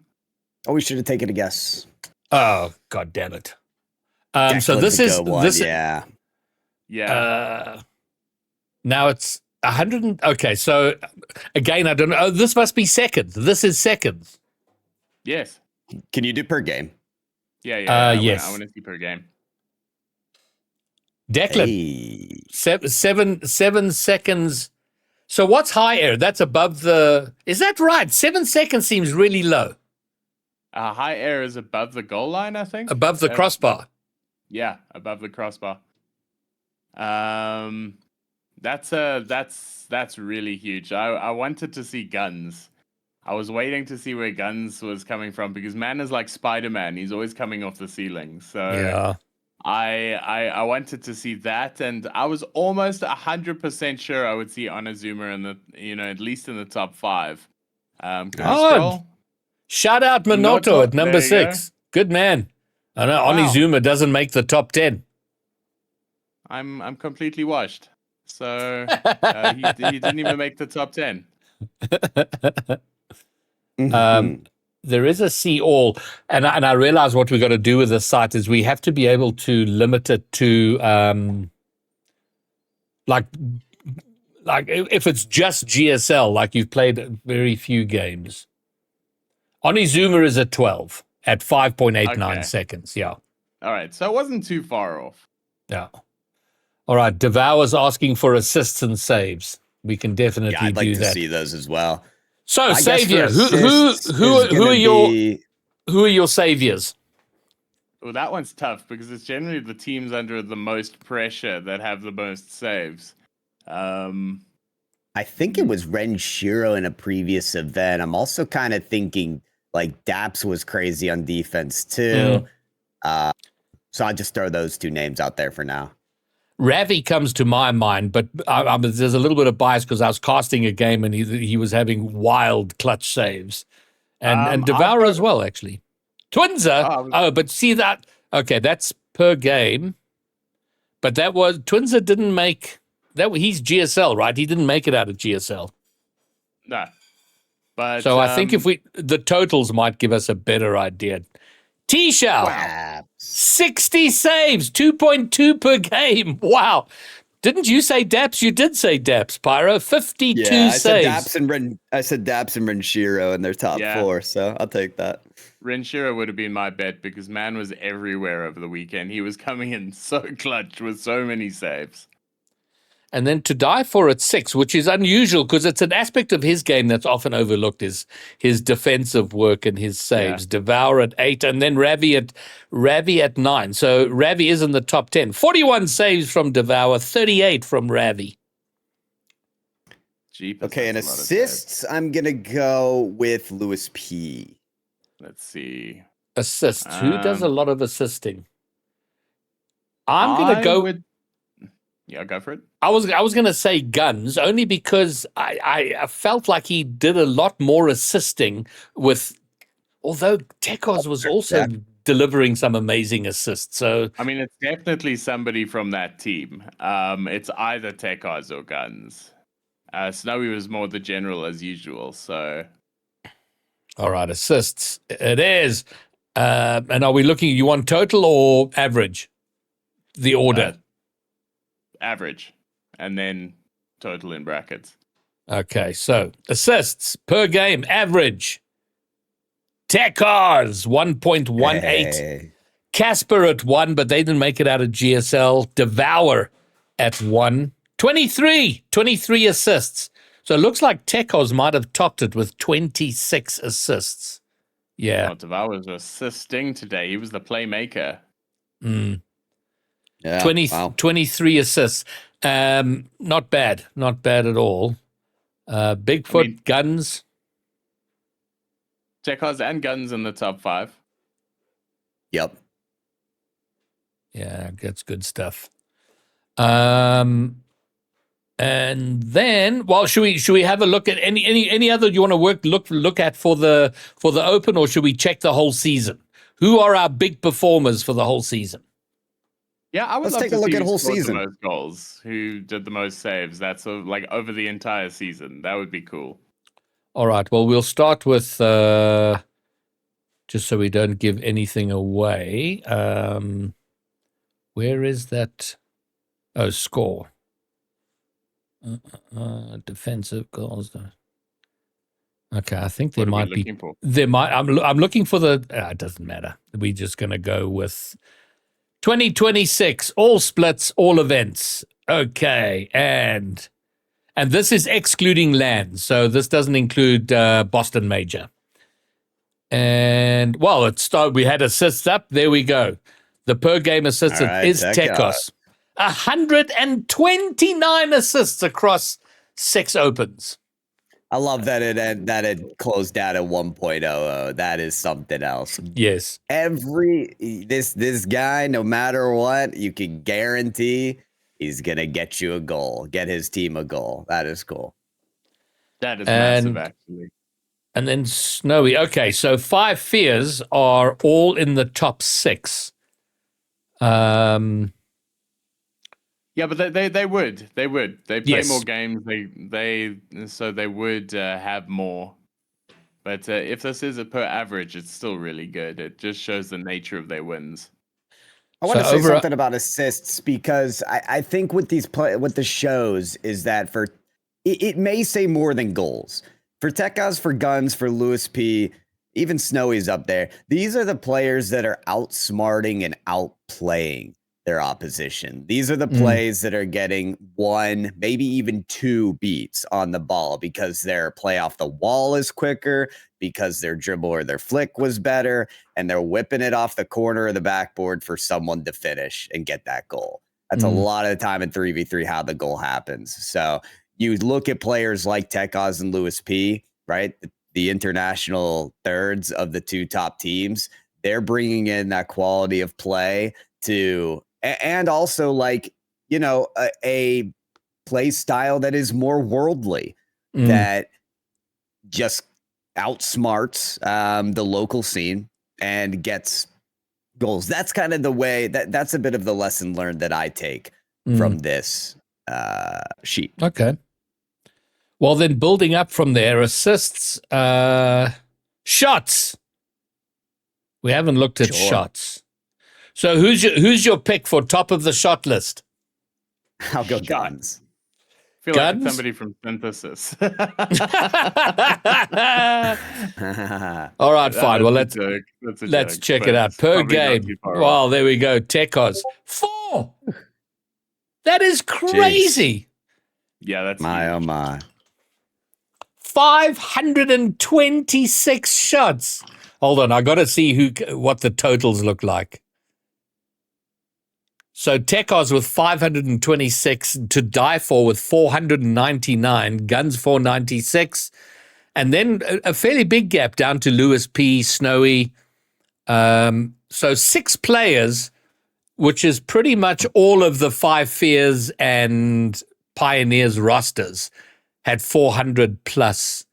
Oh, we should have taken a guess. Oh, God damn it. So Declan's this a is good one, this. yeah. Now it's 100. Okay, so again, I don't know. Oh, this must be seconds. This is seconds. Yes. Can you do per game? Yeah. Yes. I want to see per game. Declan, Hey. 7 seconds. So what's high air? That's above the. Is that right? 7 seconds seems really low. High air is above the goal line, I think. Above the crossbar. Yeah, above the crossbar. That's really huge. I wanted to see Guns. I was waiting to see where Guns was coming from because man is like Spider-Man. He's always coming off the ceiling. So Yeah. I wanted to see that, and I was almost 100% sure I would see Onizuma in the at least in the top 5. Shout out Minoto at number 6. Good man. I know Onizuma doesn't make the top 10. I'm completely washed. So he didn't even make the top 10. There is a see all, and I realize what we've got to do with this site is we have to be able to limit it to like if it's just GSL, like you've played very few games. Onizuma is at 12 at 5.89 seconds. Yeah. All right. So it wasn't too far off. Yeah. All right. Devour's asking for assists and saves. We can definitely I'd like do to that. see those as well. So, Savior, who are your saviors? Well, that one's tough because it's generally the teams under the most pressure that have the most saves. I think it was Renshiro in a previous event. I'm also kind of thinking like Daps was crazy on defense too. So I'll just throw those two names out there for now. Ravi comes to my mind, but there's a little bit of bias because I was casting a game and he was having wild clutch saves. And Devour as well, actually. Twinzer. But see that. Okay, that's per game. But that was Twinzer didn't make that. He's GSL, right? He didn't make it out of GSL. No. But so I think if the totals might give us a better idea. T-Shell, Wow. 60 saves, 2.2 per game. Wow. Didn't you say Daps? You did say Daps, Pyro. 52 saves. I said Daps and Renshiro in their top 4, so I'll take that. Renshiro would have been my bet because man was everywhere over the weekend. He was coming in so clutch with so many saves. And then to die for at 6, which is unusual because it's an aspect of his game that's often overlooked, is his defensive work and his saves. Yeah. Devour at 8, and then Ravi at 9. So Ravi is in the top 10. 41 saves from Devour, 38 from Ravi. Okay, and assists, I'm going to go with Lewis P. Let's see. Assists. Who does a lot of assisting? I'm going to go with... Yeah, go for it. I was going to say Guns only because I felt like he did a lot more assisting with, although Tekos was also delivering some amazing assists. So I mean, it's definitely somebody from that team. It's either Tekos or Guns. Snowy was more the general as usual. So, all right, assists it is. And are we looking? You want total or average? The order. Average, and then total in brackets. Okay, so assists per game, average. Tekars, 1.18. Hey. Casper at 1, but they didn't make it out of GSL. Devour at 1. 23 assists. So it looks like Tekos might have topped it with 26 assists. Yeah. Oh, Devour was assisting today. He was the playmaker. Yeah, 23 assists. Not bad at all. Bigfoot, Guns. Tekos and Guns in the top 5. Yep. Yeah, that's good stuff. And then, well, should we have a look at any other you want to look at for the Open, or should we check the whole season? Who are our big performers for the whole season? Yeah, I would Let's love take to a look see at who whole scored season. the most goals, who did the most saves. That's like over the entire season. That would be cool. All right. Well, we'll start with just so we don't give anything away. Where is that? Oh, score. Defensive goals. Okay, I think there might be. There might. I'm looking for the. It doesn't matter. We're just going to go with 2026. All splits, all events. Okay, and this is excluding land, so this doesn't include Boston Major. And well, we had assists up. There we go. The per game assists is Tekos. 129 assists across 6 opens. I love that it closed out at 1.00. That is something else. Yes. This guy, no matter what, you can guarantee he's gonna get you a goal, get his team a goal. That is cool. That is massive, actually. And then Snowy. Okay, so 5 fears are all in the top 6. Yeah, but they would. They play more games. So they would have more. But if this is a per average, it's still really good. It just shows the nature of their wins. I want to say something about assists, because I think with the shows is that it may say more than goals. For Tekos, for Guns, for Lewis P, even Snowy's up there. These are the players that are outsmarting and outplaying their opposition. These are the plays that are getting 1, maybe even 2 beats on the ball because their play off the wall is quicker, because their dribble or their flick was better, and they're whipping it off the corner of the backboard for someone to finish and get that goal. That's a lot of the time in 3v3 how the goal happens. So you look at players like Tekos and Lewis P, right? The international thirds of the 2 top teams, they're bringing in that quality of play and also like, a play style that is more worldly, that just outsmarts the local scene and gets goals. That's kind of the way that's a bit of the lesson learned that I take from this sheet. Okay. Well, then building up from there, assists, shots. We haven't looked at shots. So who's your pick for top of the shot list? I'll go Guns. I feel like it's somebody from Synthesis. All right, fine. Well, let's check it out. Per game. Well, there we go. Tekos. 4. That is crazy. Jeez. Yeah, that's my oh my. 526 shots. Hold on, I got to see what the totals look like. So Tekos with 526, to die for with 499, Guns 496, and then a fairly big gap down to Lewis P, Snowy. So 6 players, which is pretty much all of the 5 Fears and Pioneers rosters, had 400 plus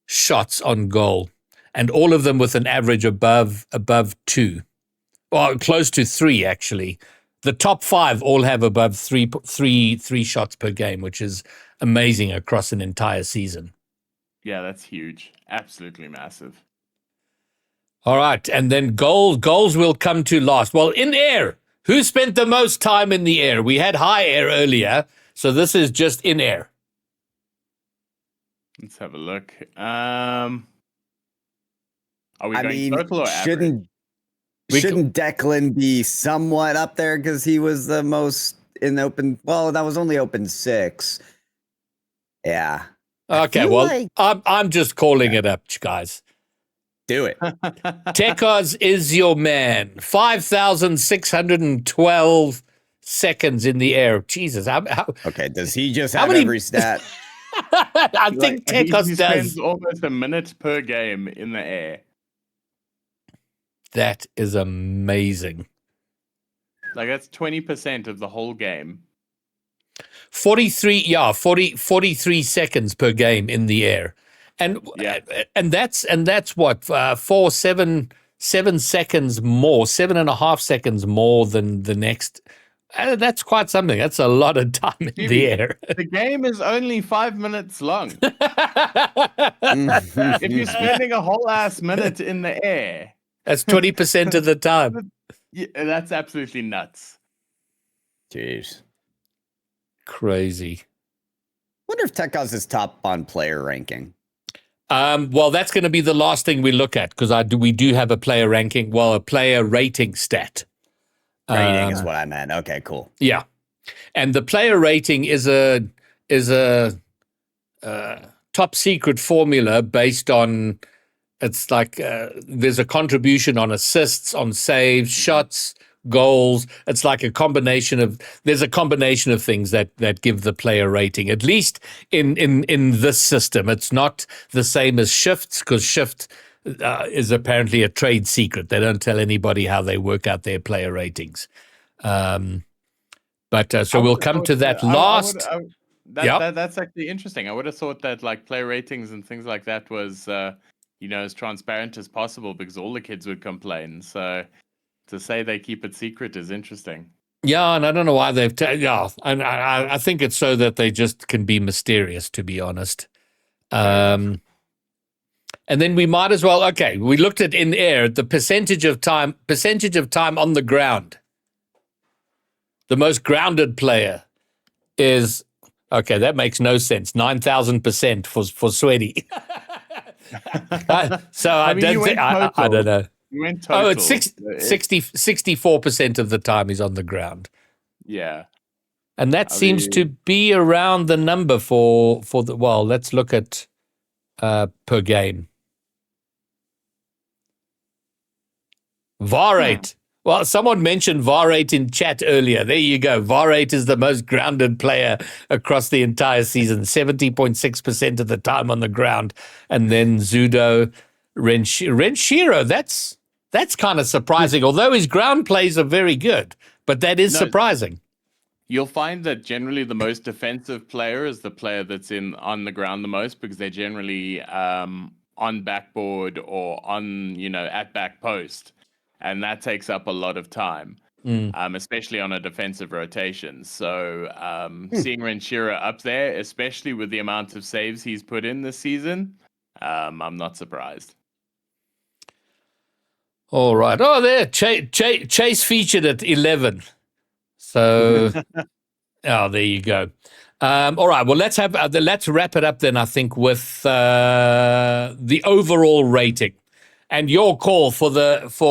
shots on goal, and all of them with an average above 2, or close to 3 actually. The top 5 all have above three shots per game, which is amazing across an entire season. Yeah, that's huge. Absolutely massive. All right, and then goals will come to last. Well, in air, who spent the most time in the air? We had high air earlier, so this is just in air. Let's have a look. Are we going total or average? Shouldn't Declan be somewhat up there because he was the most in open? Well, that was only open 6. Yeah. Okay. Well, I'm just calling it up, guys. Do it. Tekos is your man. 5,612 seconds in the air. Jesus. Okay. Does he just have every stat? I think Tekos he spends almost a minute per game in the air. That is amazing. Like that's 20% of the whole game. 43 seconds per game in the air. And Yeah. and that's what 7 seconds more, 7.5 seconds more than the next. That's quite something. That's a lot of time in the air. The game is only 5 minutes long. If you're spending a whole ass minute in the air, That's 20% of the time. yeah, that's absolutely nuts. Jeez. Crazy. Wonder if Tech Oz is top on player ranking. Well, that's going to be the last thing we look at because we do have a player ranking, a player rating stat. Rating is what I meant. Okay, cool. Yeah, and the player rating is a top secret formula based on. It's like there's a contribution on assists, on saves, shots, goals. It's like there's a combination of things that give the player rating, at least in this system. It's not the same as shifts because shift is apparently a trade secret. They don't tell anybody how they work out their player ratings. So we'll come to that last. That's actually interesting. I would have thought that like player ratings and things like that was as transparent as possible because all the kids would complain. So to say they keep it secret is interesting. Yeah, and I don't know why they've. And I think it's so that they just can be mysterious, to be honest. And then we might as well. Okay, we looked at in air the percentage of time on the ground. The most grounded player is that makes no sense. 9,000% for Sweaty. So I don't think I don't know. You went total. Oh, it's 64% of the time he's on the ground. Yeah. And that seems to be around the number for the, let's look at per game. VAR rate. Well, someone mentioned VAR rate in chat earlier. There you go. VAR rate is the most grounded player across the entire season, 70.6% of the time on the ground. And then Zudo Renshiro. That's kind of surprising, although his ground plays are very good. But that is surprising. You'll find that generally the most defensive player is the player that's on the ground the most because they're generally on backboard or on, at back post. And that takes up a lot of time, especially on a defensive rotation. So seeing Renshiro up there, especially with the amount of saves he's put in this season, I'm not surprised. All right. Oh, there. Chase featured at 11. So, there you go. All right. Well, let's wrap it up then, I think, with the overall rating. And your call for number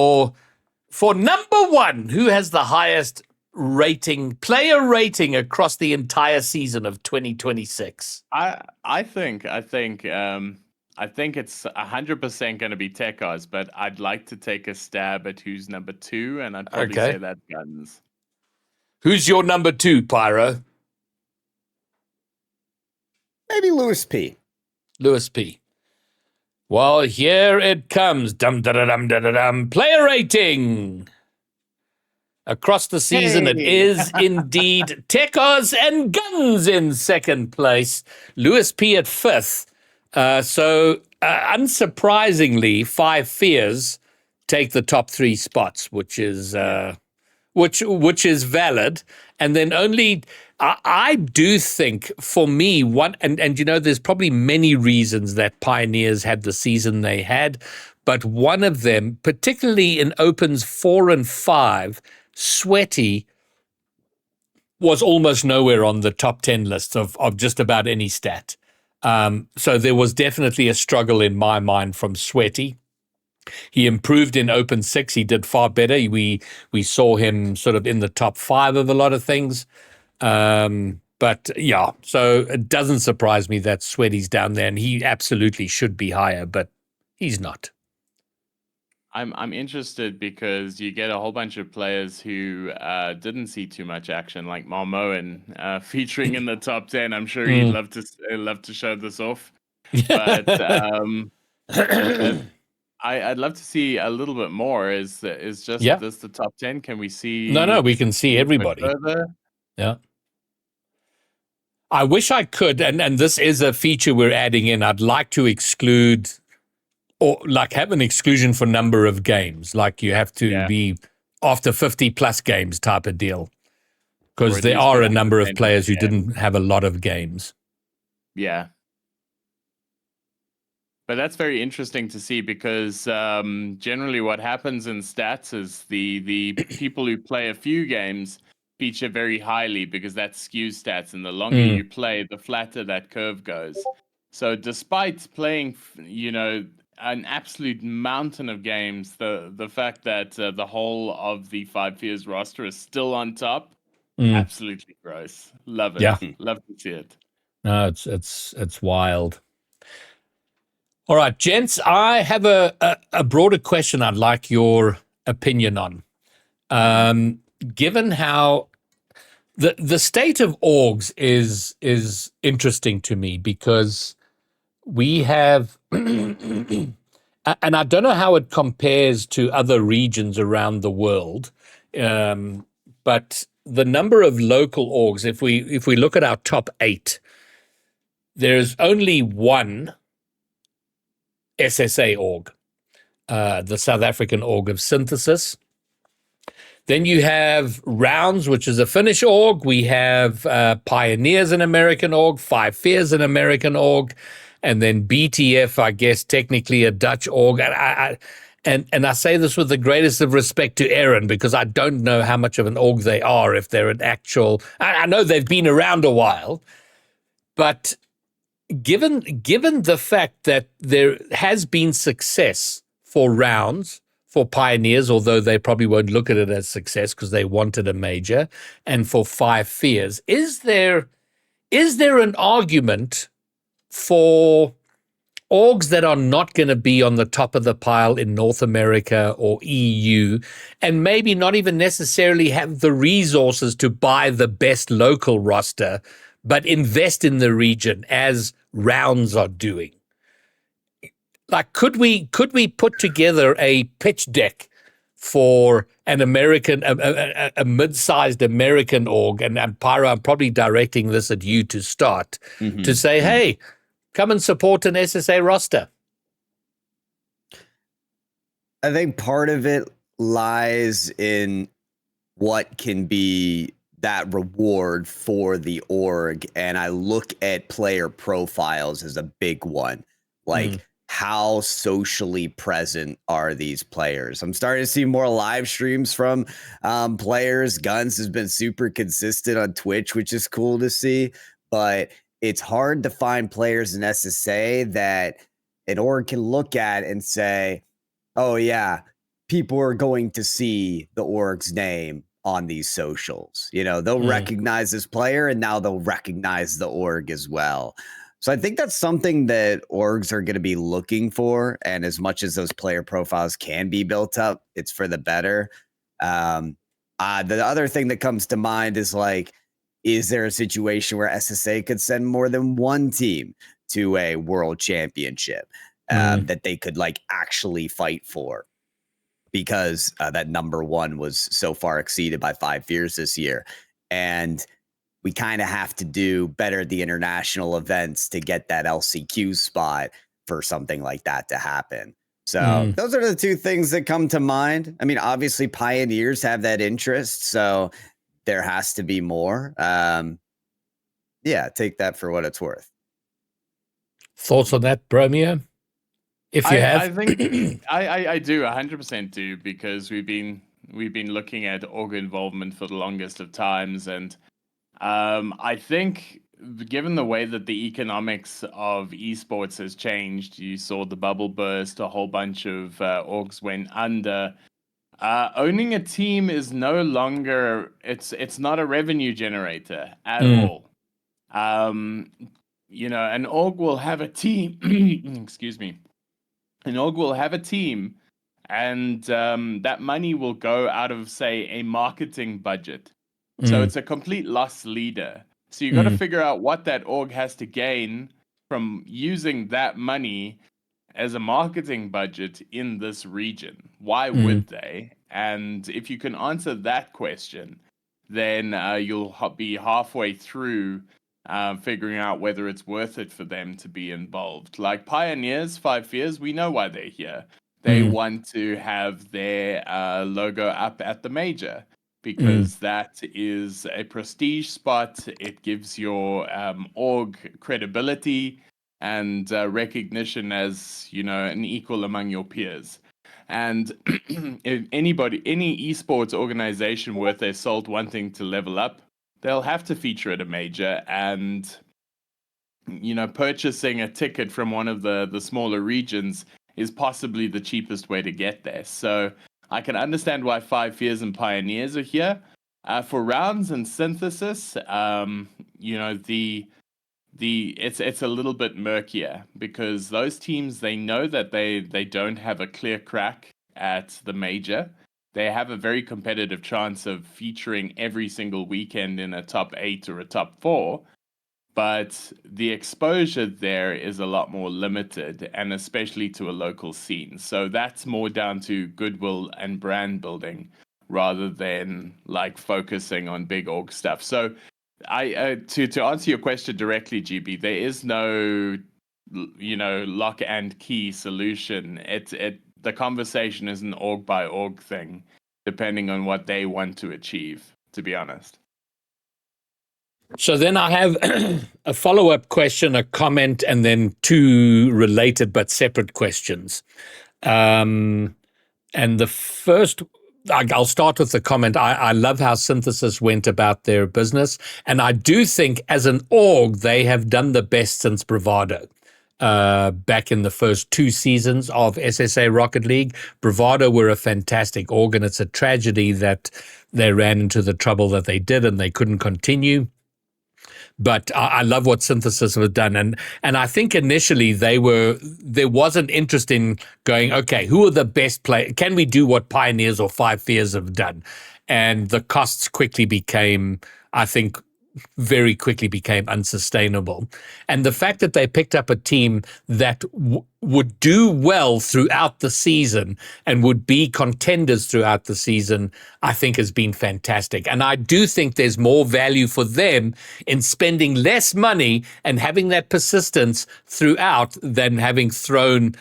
one, who has the highest player rating across the entire season of 2026? I think it's 100% going to be Tech Oz, but I'd like to take a stab at who's number two, and I'd probably say that Guns. Who's your number two, Pyro? Maybe Lewis P. Lewis P. Well, here it comes. Player rating. Across the season, It is indeed Tech Oz and Guns in second place. Lewis P at fifth. Unsurprisingly, Five Fears take the top three spots, which is which is valid. And then only I do think for me one and there's probably many reasons that Pioneers had the season they had, but one of them, particularly in Opens 4 and 5, Sweaty was almost nowhere on the top 10 lists of just about any stat. So there was definitely a struggle in my mind from Sweaty. He improved in Open 6. He did far better. We saw him sort of in the top 5 of a lot of things. But yeah, so it doesn't surprise me that Sweaty's down there, and he absolutely should be higher, but he's not. I'm interested because you get a whole bunch of players who didn't see too much action, like Marmoen featuring in the top 10. I'm sure he'd love to show this off. But I'd love to see a little bit more. Is just Yeah. this the top 10? Can we No, see we can see a bit everybody. further? Yeah. I wish I could, and this is a feature we're adding in. I'd like to exclude, or like have an exclusion for number of games. Like you have to Yeah. be after 50 plus games type of deal. Or Because at there least are get a number of 100% players who the game. didn't have a lot of games. Yeah. But that's very interesting to see because generally what happens in stats is the people who play a few games feature very highly because that skews stats, and the longer you play, the flatter that curve goes. So despite playing, an absolute mountain of games, the fact that the whole of the Five Fears roster is still on top, absolutely gross. Love it. Yeah. Love to see it. No, it's wild. All right, gents, I have a broader question I'd like your opinion on. Given how the state of orgs is interesting to me because we have, and I don't know how it compares to other regions around the world, but the number of local orgs, if we look at our top 8, there's only one SSA org, the South African org of synthesis. Then you have Rounds, which is a Finnish org. We have Pioneers, an American org. Five Fears, an American org. And then BTF, I guess, technically a Dutch org. And I say this with the greatest of respect to Aaron, because I don't know how much of an org they are, if they're an actual... I know they've been around a while, but given the fact that there has been success for Rounds, for Pioneers, although they probably won't look at it as success because they wanted a major, and for Five Fears, is there an argument for orgs that are not going to be on the top of the pile in North America or EU, and maybe not even necessarily have the resources to buy the best local roster, but invest in the region as Rounds are doing? Like, could we put together a pitch deck for an American, a mid-sized American org, and Pyro, I'm probably directing this at you to start, to say, hey, come and support an SSA roster? I think part of it lies in what can be that reward for the org. And I look at player profiles as a big one. Like, how socially present are these players? I'm starting to see more live streams from players. Guns has been super consistent on Twitch, which is cool to see. But it's hard to find players in SSA that an org can look at and say, oh, yeah, people are going to see the org's name on these socials. They'll recognize this player, and now they'll recognize the org as well. So I think that's something that orgs are going to be looking for. And as much as those player profiles can be built up, it's for the better. The other thing that comes to mind is, like, is there a situation where SSA could send more than one team to a world championship that they could, like, actually fight for? Because that number one was so far exceeded by Five Fears this year. And we kind of have to do better at the international events to get that LCQ spot for something like that to happen. So those are the two things that come to mind. I mean, obviously Pioneers have that interest, so there has to be more. Yeah, take that for what it's worth. Thoughts on that, Bromeo? If you have, I think I do 100% do, because we've been looking at org involvement for the longest of times, and I think given the way that the economics of esports has changed, you saw the bubble burst, a whole bunch of orgs went under. Owning a team is no longer, it's not a revenue generator at all. An org will have a team. Excuse me. An org will have a team, and that money will go out of, say, a marketing budget. So it's a complete loss leader. So you got to figure out what that org has to gain from using that money, as a marketing budget in this region? Why Mm. would they? And if you can answer that question, then you'll be halfway through figuring out whether it's worth it for them to be involved. Like Pioneers, 5 years, we know why they're here. They Mm. want to have their logo up at the major Mm. because that is a prestige spot. It gives your org credibility and recognition as, you know, an equal among your peers. And if any esports organization worth their salt wanting to level up, they'll have to feature at a major. And, you know, purchasing a ticket from one of the smaller regions is possibly the cheapest way to get there. So I can understand why 5 years and Pioneers are here. For rounds and synthesis, you know, it's a little bit murkier because those teams, they know that they don't have a clear crack at the major. They have a very competitive chance of featuring every single weekend in a top 8 or a top 4, but the exposure there is a lot more limited, and especially to a local scene. So that's more down to goodwill and brand building rather than like focusing on big org stuff. So I to answer your question directly, GB, there is no, you know, lock and key solution. The conversation is an org by org thing, depending on what they want to achieve. To be honest. So then I have a follow-up question, a comment, and then two related but separate questions. And the first, I'll start with the comment. I love how Synthesis went about their business. And I do think as an org, they have done the best since Bravado. Back in the first 2 seasons of SSA Rocket League, Bravado were a fantastic org, and it's a tragedy that they ran into the trouble that they did and they couldn't continue. But I love what Synthesis have done, and I think initially there wasn't interest in going, okay, who are the best players? Can we do what Pioneers or 5 Years have done? And the costs quickly became, I think, very quickly became unsustainable. And the fact that they picked up a team that would do well throughout the season and would be contenders throughout the season, I think has been fantastic. And I do think there's more value for them in spending less money and having that persistence throughout than having thrown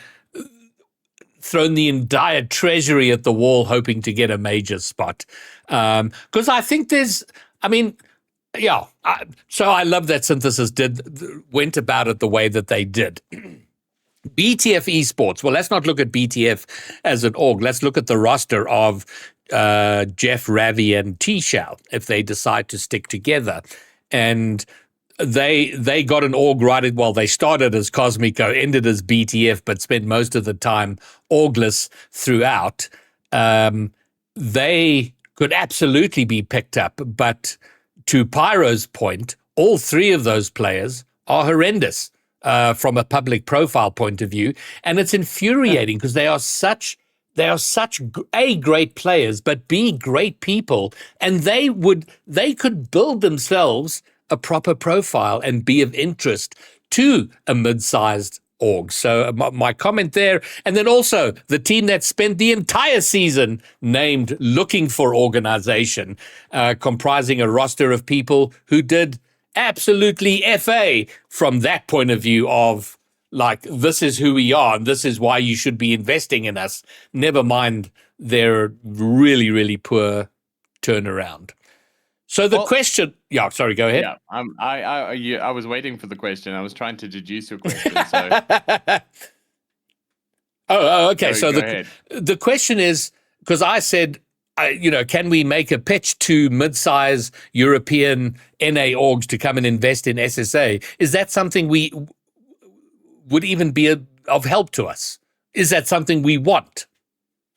the entire treasury at the wall hoping to get a major spot. Because I think yeah, so I love that Synthesis went about it the way that they did. BTF Esports. Well, let's not look at BTF as an org. Let's look at the roster of Jeff, Ravi, and T-Shao if they decide to stick together. And they got an org right. Well, they started as Cosmico, ended as BTF, but spent most of the time orgless throughout. They could absolutely be picked up, but to Pyro's point, all 3 of those players are horrendous from a public profile point of view, and it's infuriating because they are such A, great players, but B, great people, and they could build themselves a proper profile and be of interest to a mid-sized org. So my comment there, and then also the team that spent the entire season named looking for organization, comprising a roster of people who did absolutely FA from that point of view of like, this is who we are and this is why you should be investing in us. Never mind their really, really poor turnaround. So the question, sorry, go ahead. Yeah, I was waiting for the question. I was trying to deduce your question. So okay. So the question is, because I said, can we make a pitch to mid-size European NA orgs to come and invest in SSA? Is that something we would even be of help to us? Is that something we want?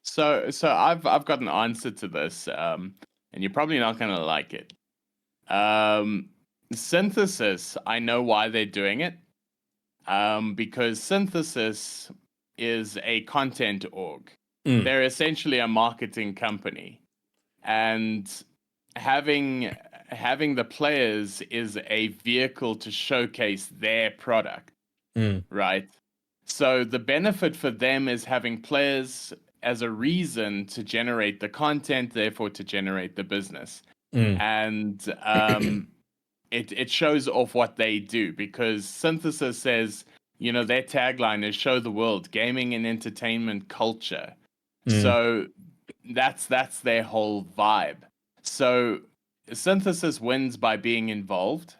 So I've got an answer to this, and you're probably not going to like it. Synthesis, I know why they're doing it, because Synthesis is a content org. They're essentially a marketing company, and having the players is a vehicle to showcase their product, right? So the benefit for them is having players as a reason to generate the content, therefore to generate the business. And it shows off what they do, because Synthesis says, their tagline is show the world gaming and entertainment culture. So that's their whole vibe. So Synthesis wins by being involved,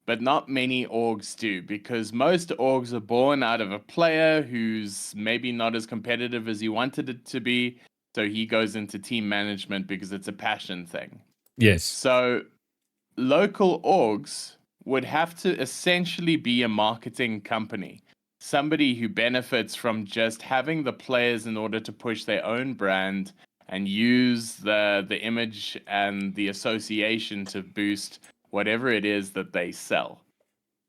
but not many orgs do, because most orgs are born out of a player who's maybe not as competitive as he wanted it to be, so he goes into team management because it's a passion thing. Yes. So local orgs would have to essentially be a marketing company, somebody who benefits from just having the players in order to push their own brand and use the image and the association to boost whatever it is that they sell.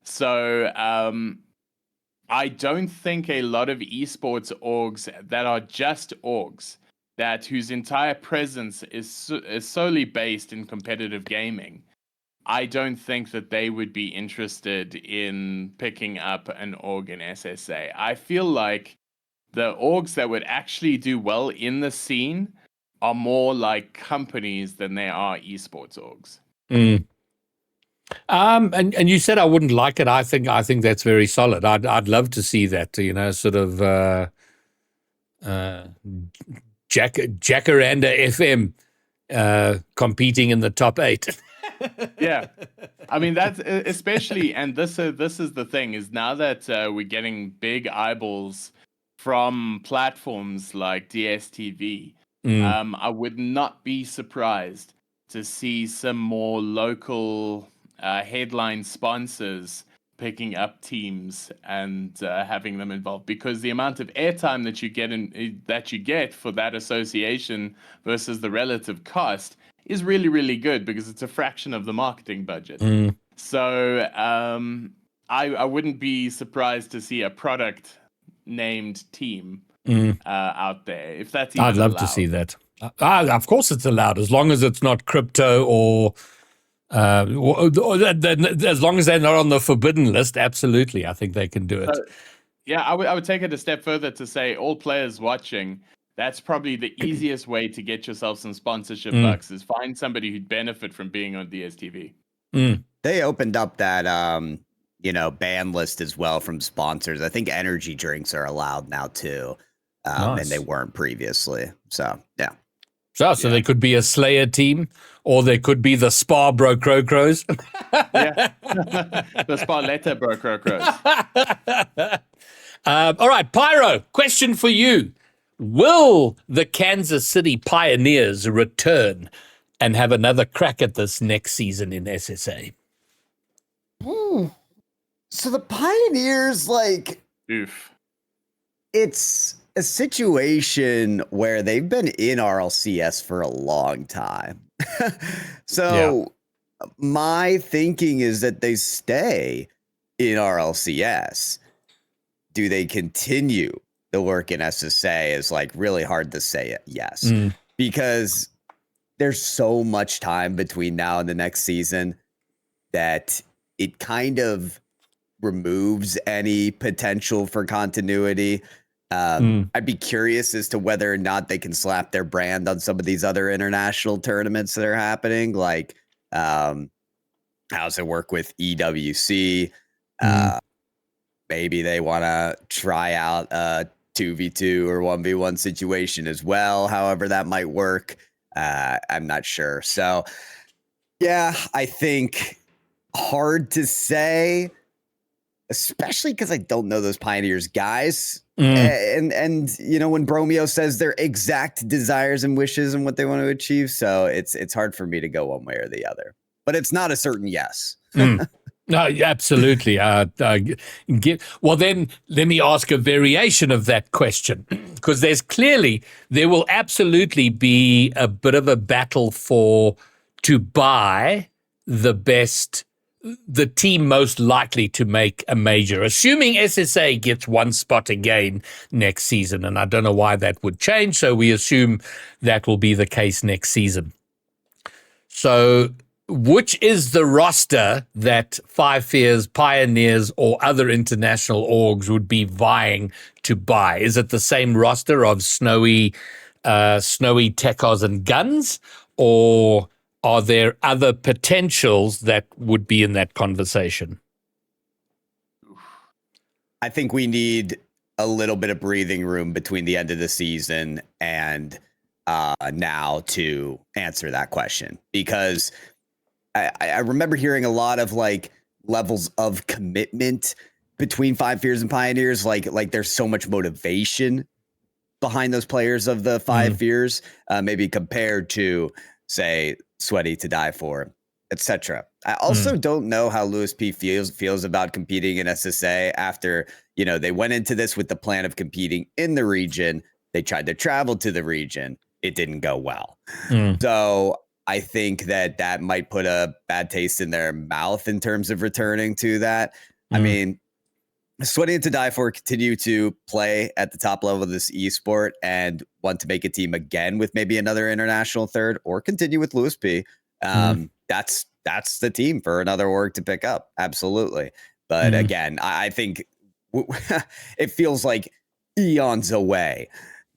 So I don't think a lot of esports orgs that are just orgs, whose entire presence is solely based in competitive gaming, I don't think that they would be interested in picking up an org in SSA. I feel like the orgs that would actually do well in the scene are more like companies than they are esports orgs. And you said I wouldn't like it. I think that's very solid. I'd love to see that, sort of Jacaranda FM competing in the top 8. Yeah, I mean that's especially, and this is the thing, is now that we're getting big eyeballs from platforms like DSTV, I would not be surprised to see some more local headline sponsors picking up teams and having them involved, because the amount of airtime that you get for that association versus the relative cost is really, really good, because it's a fraction of the marketing budget. So I wouldn't be surprised to see a product named team out there, if that's even I'd love allowed. to see that. Of course it's allowed, as long as it's not crypto or as long as they're not on the forbidden list. Absolutely, I think they can do it. Yeah, I would take it a step further to say, all players watching, that's probably the easiest way to get yourself some sponsorship bucks, is find somebody who'd benefit from being on DSTV. They opened up that ban list as well from sponsors. I think energy drinks are allowed now too, Nice. and they weren't previously. So yeah. So they could be a Slayer team, or they could be the Spa Bro Crocros. Yeah, the Sparletta Bro Crocros. All right, Pyro, question for you. Will the Kansas City Pioneers return and have another crack at this next season in SSA? So the Pioneers, Oof. it's a situation where they've been in RLCS for a long time. So my thinking is that they stay in RLCS. Do they continue the work in SSA is really hard to say it. Yes, because there's so much time between now and the next season that it kind of removes any potential for continuity. I'd be curious as to whether or not they can slap their brand on some of these other international tournaments that are happening. How's it work with EWC? Maybe they want to try out a 2v2 or 1v1 situation as well. However that might work. I'm not sure. So yeah, I think hard to say, especially because I don't know those Pioneers guys. And when Bromeo says their exact desires and wishes and what they want to achieve. So it's hard for me to go one way or the other, but it's not a certain yes. No, absolutely. Well, then let me ask a variation of that question, because there will absolutely be a bit of a battle to buy the team most likely to make a major, assuming SSA gets one spot again next season. And I don't know why that would change. So we assume that will be the case next season. So which is the roster that Five Fears, Pioneers, or other international orgs would be vying to buy? Is it the same roster of Snowy, Techos, and Guns, or are there other potentials that would be in that conversation? I think we need a little bit of breathing room between the end of the season and now to answer that question, because I remember hearing a lot of like levels of commitment between Five Fears and Pioneers. Like there's so much motivation behind those players of the Five Fears, maybe compared to, say, Sweaty to Die For, etc. I also don't know how Lewis P feels about competing in SSA after, they went into this with the plan of competing in the region. They tried to travel to the region. It didn't go well. So I think that might put a bad taste in their mouth in terms of returning to that. I mean, Sweating to Die For continue to play at the top level of this esport and want to make a team again with maybe another international third, or continue with Lewis P. That's the team for another org to pick up. Absolutely. But again, I think it feels like eons away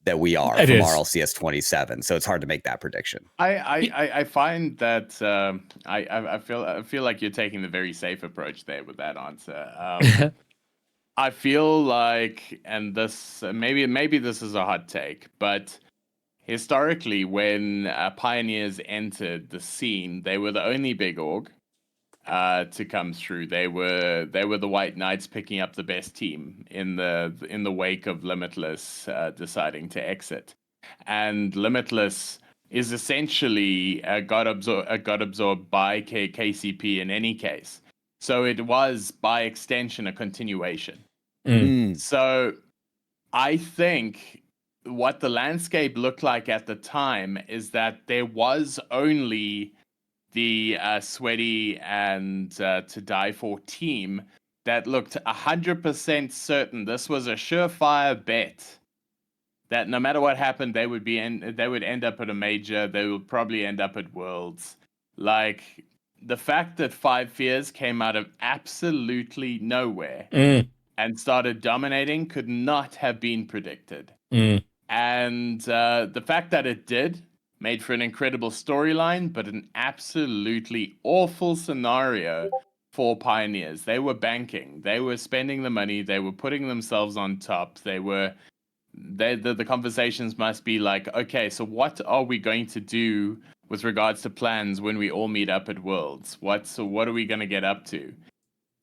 that we are from RLCS 27. So it's hard to make that prediction. I find that I feel like you're taking the very safe approach there with that answer. I feel like, and this maybe this is a hot take, but historically, when Pioneers entered the scene, they were the only big org to come through. They were the White Knights picking up the best team in the wake of Limitless deciding to exit, and Limitless is essentially got absorbed by KCP in any case. So it was by extension a continuation. So I think what the landscape looked like at the time is that there was only the Sweaty and To Die For team that looked 100% certain this was a surefire bet that no matter what happened, they would end up at a major. They would probably end up at Worlds. Like, the fact that Five Fears came out of absolutely nowhere and started dominating could not have been predicted. And the fact that it did made for an incredible storyline, but an absolutely awful scenario for Pioneers. They were banking. They were spending the money. They were putting themselves on top. The conversations must be like, okay, so what are we going to do with regards to plans when we all meet up at Worlds? What are we going to get up to?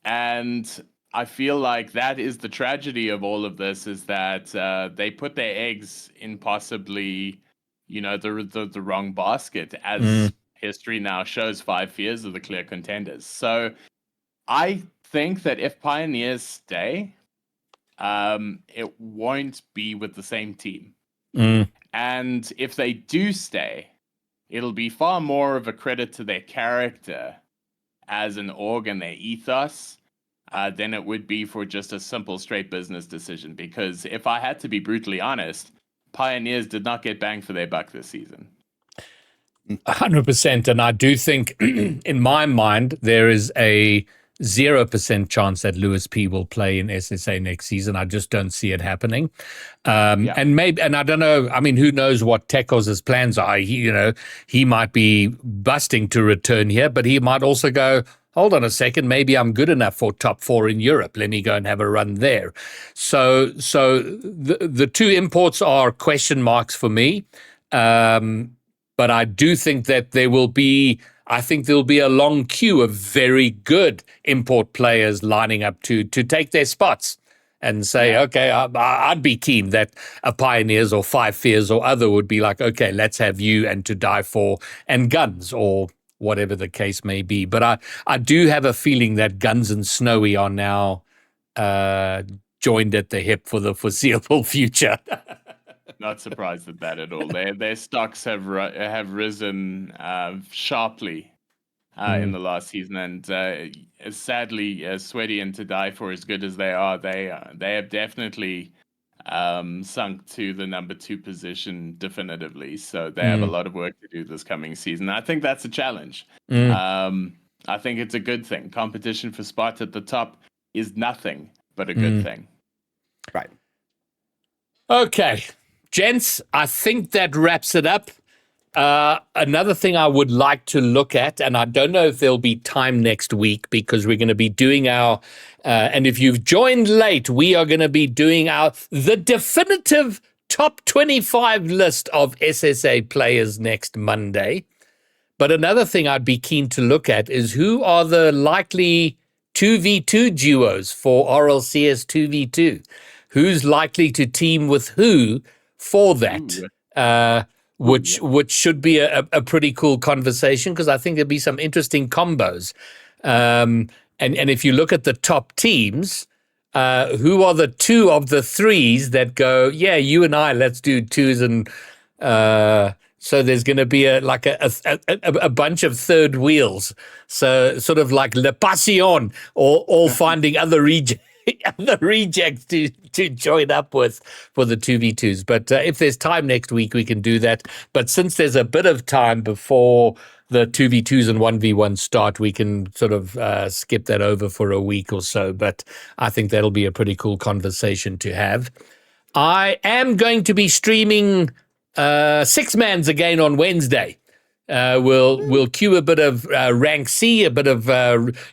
And I feel like that is the tragedy of all of this, is that they put their eggs in possibly, the wrong basket, as history now shows. Five Fears are the clear contenders. So I think that if Pioneers stay, it won't be with the same team. And if they do stay, it'll be far more of a credit to their character as an org and their ethos than it would be for just a simple straight business decision. Because if I had to be brutally honest, Pioneers did not get bang for their buck this season. 100%. And I do think, in my mind, there is a 0% chance that Lewis P will play in SSA next season. I just don't see it happening. And I don't know. I mean, who knows what Tekos' plans are? He might be busting to return here, but he might also go, hold on a second, maybe I'm good enough for top 4 in Europe. Let me go and have a run there. So the two imports are question marks for me. But I do think that there'll be a long queue of very good import players lining up to take their spots and say, okay, I'd be keen that a Pioneers or Five Fears or other would be like, okay, let's have you and To Die For and Guns, or whatever the case may be. But I do have a feeling that Guns and Snowy are now joined at the hip for the foreseeable future. Not surprised at that at all. Their stocks have risen sharply in the last season, and sadly, Sweaty and To Die For, as good as they are, they have definitely sunk to the number 2 position definitively. So they have a lot of work to do this coming season. I think that's a challenge. I think it's a good thing. Competition for spots at the top is nothing but a good thing. Right. Okay, gents, I think that wraps it up. Another thing I would like to look at, and I don't know if there'll be time next week because we're going to be doing and if you've joined late, we are going to be doing the definitive top 25 list of SSA players next Monday. But another thing I'd be keen to look at is who are the likely 2v2 duos for RLCS 2v2? Who's likely to team with who for that? Which should be a pretty cool conversation because I think there'll be some interesting combos. And if you look at the top teams, who are the 2 of the 3s that go, yeah, you and I, let's do 2s, and so there's going to be a bunch of third wheels. So sort of like Le Passion, all finding other rejects to join up with for the 2v2s. But if there's time next week, we can do that. But since there's a bit of time before the 2v2s and 1v1 start, we can sort of skip that over for a week or so. But I think that'll be a pretty cool conversation to have. I am going to be streaming Six-Mans again on Wednesday. We'll queue a bit of rank C, a bit of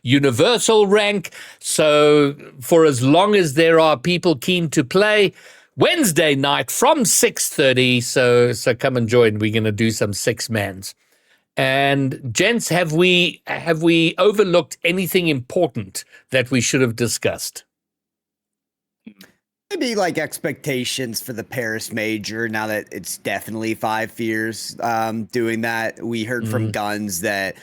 universal rank. So for as long as there are people keen to play, Wednesday night from 6:30. So come and join. We're going to do some Six-Mans. And gents, have we overlooked anything important that we should have discussed? Maybe like expectations for the Paris Major now that it's definitely 5 years doing that. We heard from Guns that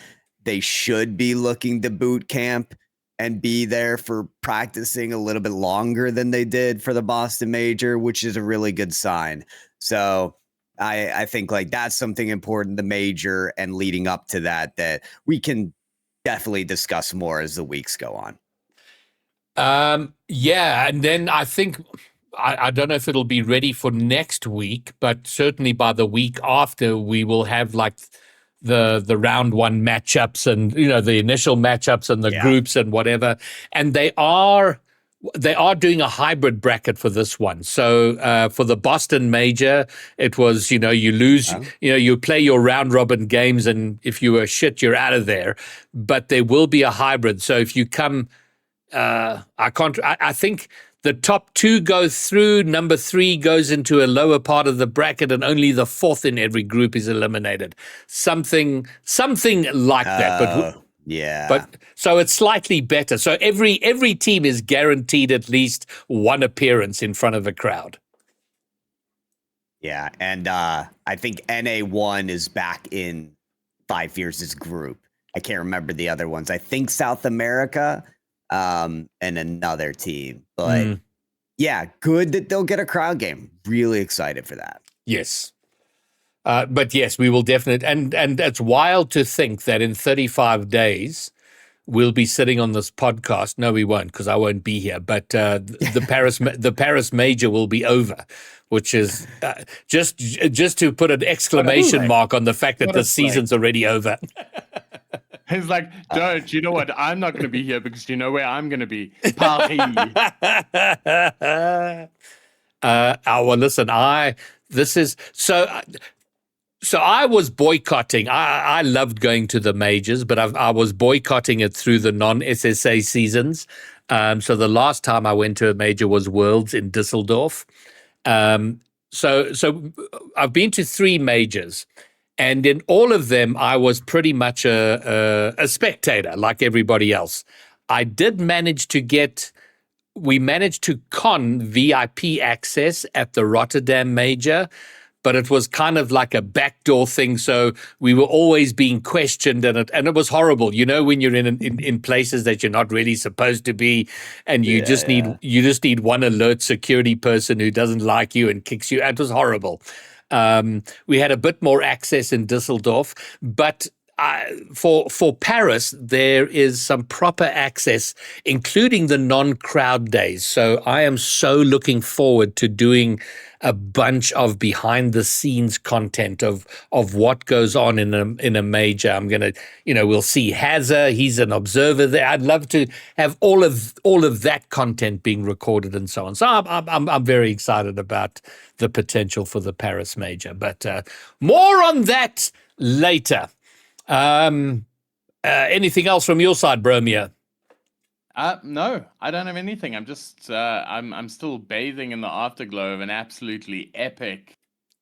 they should be looking to boot camp and be there for practicing a little bit longer than they did for the Boston Major, which is a really good sign. So I think like that's something important, the Major, and leading up to that we can definitely discuss more as the weeks go on. Yeah, and then I think I don't know if it'll be ready for next week, but certainly by the week after we will have like the round 1 matchups and the initial matchups and the groups and whatever. And they are doing a hybrid bracket for this one. So for the Boston Major, it was you lose, you play your round robin games, and if you were shit, you're out of there. But there will be a hybrid. So if you come. I think the top 2 go through, number 3 goes into a lower part of the bracket, and only the 4th in every group is eliminated. Something like that. But so it's slightly better. So every team is guaranteed at least 1 appearance in front of a crowd. Yeah, and I think NA1 is back in 5 years' group. I can't remember the other ones. I think South America. And another team. But yeah, good that they'll get a crowd game. Really excited for that. Yes. But yes, we will definitely. And it's wild to think that in 35 days, we'll be sitting on this podcast. No, we won't, because I won't be here. But the Paris Major will be over, which is just to put an exclamation mark on the fact that the season's already over. He's like, don't, you know what? I'm not going to be here because you know where I'm going to be. Paris. Well, listen, so I was boycotting. I loved going to the majors, but I was boycotting it through the non-SSA seasons. So the last time I went to a major was Worlds in Düsseldorf. So I've been to 3 majors. And in all of them, I was pretty much a spectator, like everybody else. We managed to con VIP access at the Rotterdam Major, but it was kind of like a backdoor thing. So we were always being questioned, and it was horrible. When you're in places that you're not really supposed to be, and you just need one alert security person who doesn't like you and kicks you. It was horrible. We had a bit more access in Düsseldorf, but for Paris, there is some proper access, including the non-crowd days. So I am so looking forward to doing a bunch of behind-the-scenes content of what goes on in a major. I'm gonna, we'll see Hazza. He's an observer there. I'd love to have all of that content being recorded and so on. So I'm very excited about the potential for the Paris major. But more on that later. Anything else from your side, Bromeo? No, I don't have anything. I'm just I'm still bathing in the afterglow of an absolutely epic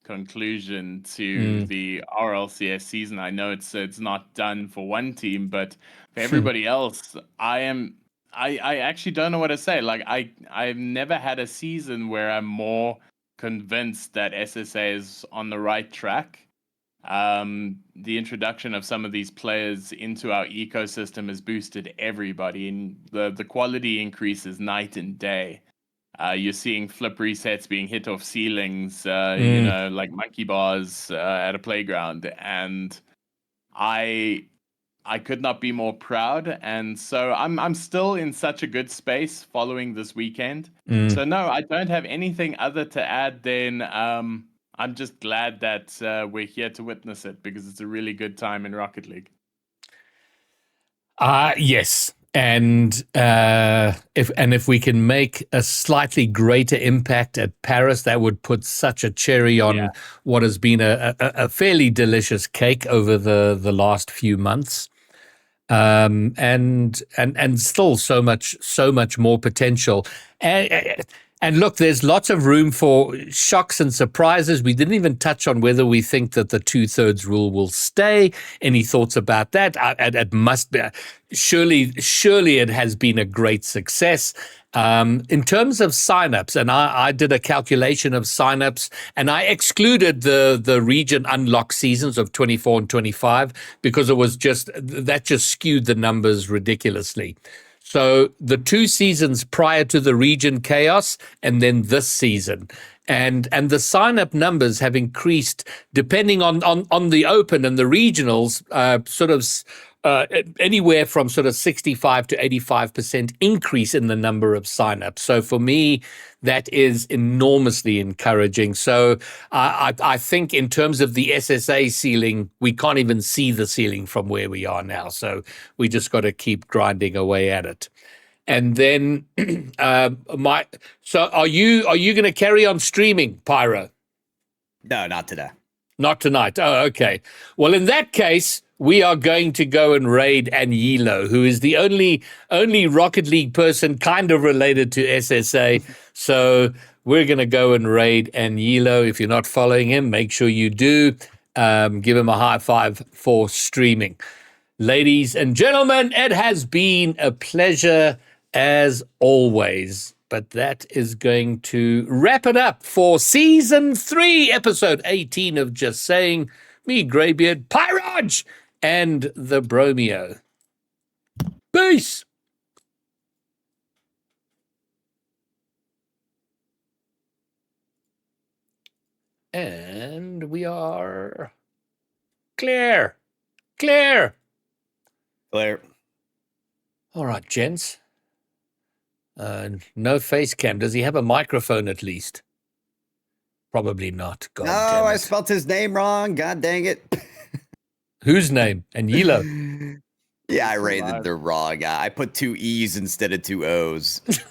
conclusion to the RLCS season. I know it's not done for one team, but for everybody else, I actually don't know what to say. Like I've never had a season where I'm more convinced that SSA is on the right track. The introduction of some of these players into our ecosystem has boosted everybody, and the quality increases night and day. You're seeing flip resets being hit off ceilings, like monkey bars at a playground, and I could not be more proud. And so I'm still in such a good space following this weekend. So no, I don't have anything other to add than I'm just glad that we're here to witness it, because it's a really good time in Rocket League. Yes. And if we can make a slightly greater impact at Paris, that would put such a cherry on what has been a fairly delicious cake over the last few months. And still so much more potential. And look, there's lots of room for shocks and surprises. We didn't even touch on whether we think that the 2/3 rule will stay. Any thoughts about that? It must be. Surely it has been a great success. In terms of signups, and I did a calculation of signups, and I excluded the region unlock seasons of 24 and 25 because it was just skewed the numbers ridiculously. So the 2 seasons prior to the region chaos, and then this season, and the sign-up numbers have increased depending on the open and the regionals, anywhere from sort of 65 to 85% increase in the number of signups. So for me, that is enormously encouraging. So I think in terms of the SSA ceiling, we can't even see the ceiling from where we are now. So we just got to keep grinding away at it. And then, so are you going to carry on streaming, Pyro? No, not today. Not tonight. Oh, okay. Well, in that case, we are going to go and raid Anyilo, who is the only Rocket League person kind of related to SSA. So we're going to go and raid Anyilo. If you're not following him, make sure you do. Give him a high five for streaming. Ladies and gentlemen, it has been a pleasure as always. But that is going to wrap it up for Season 3, Episode 18 of Just Saying. Me, Greybeard, Pyroj, and the Bromeo. Peace! And we are clear. Clear. Clear. All right, gents. No face cam. Does he have a microphone at least? Probably not. God damn it. I spelt his name wrong. God dang it. Whose name? Anyilo. Yeah, I rated the wrong guy. I put 2 E's instead of 2 O's. Is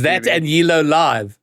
that Anyilo live?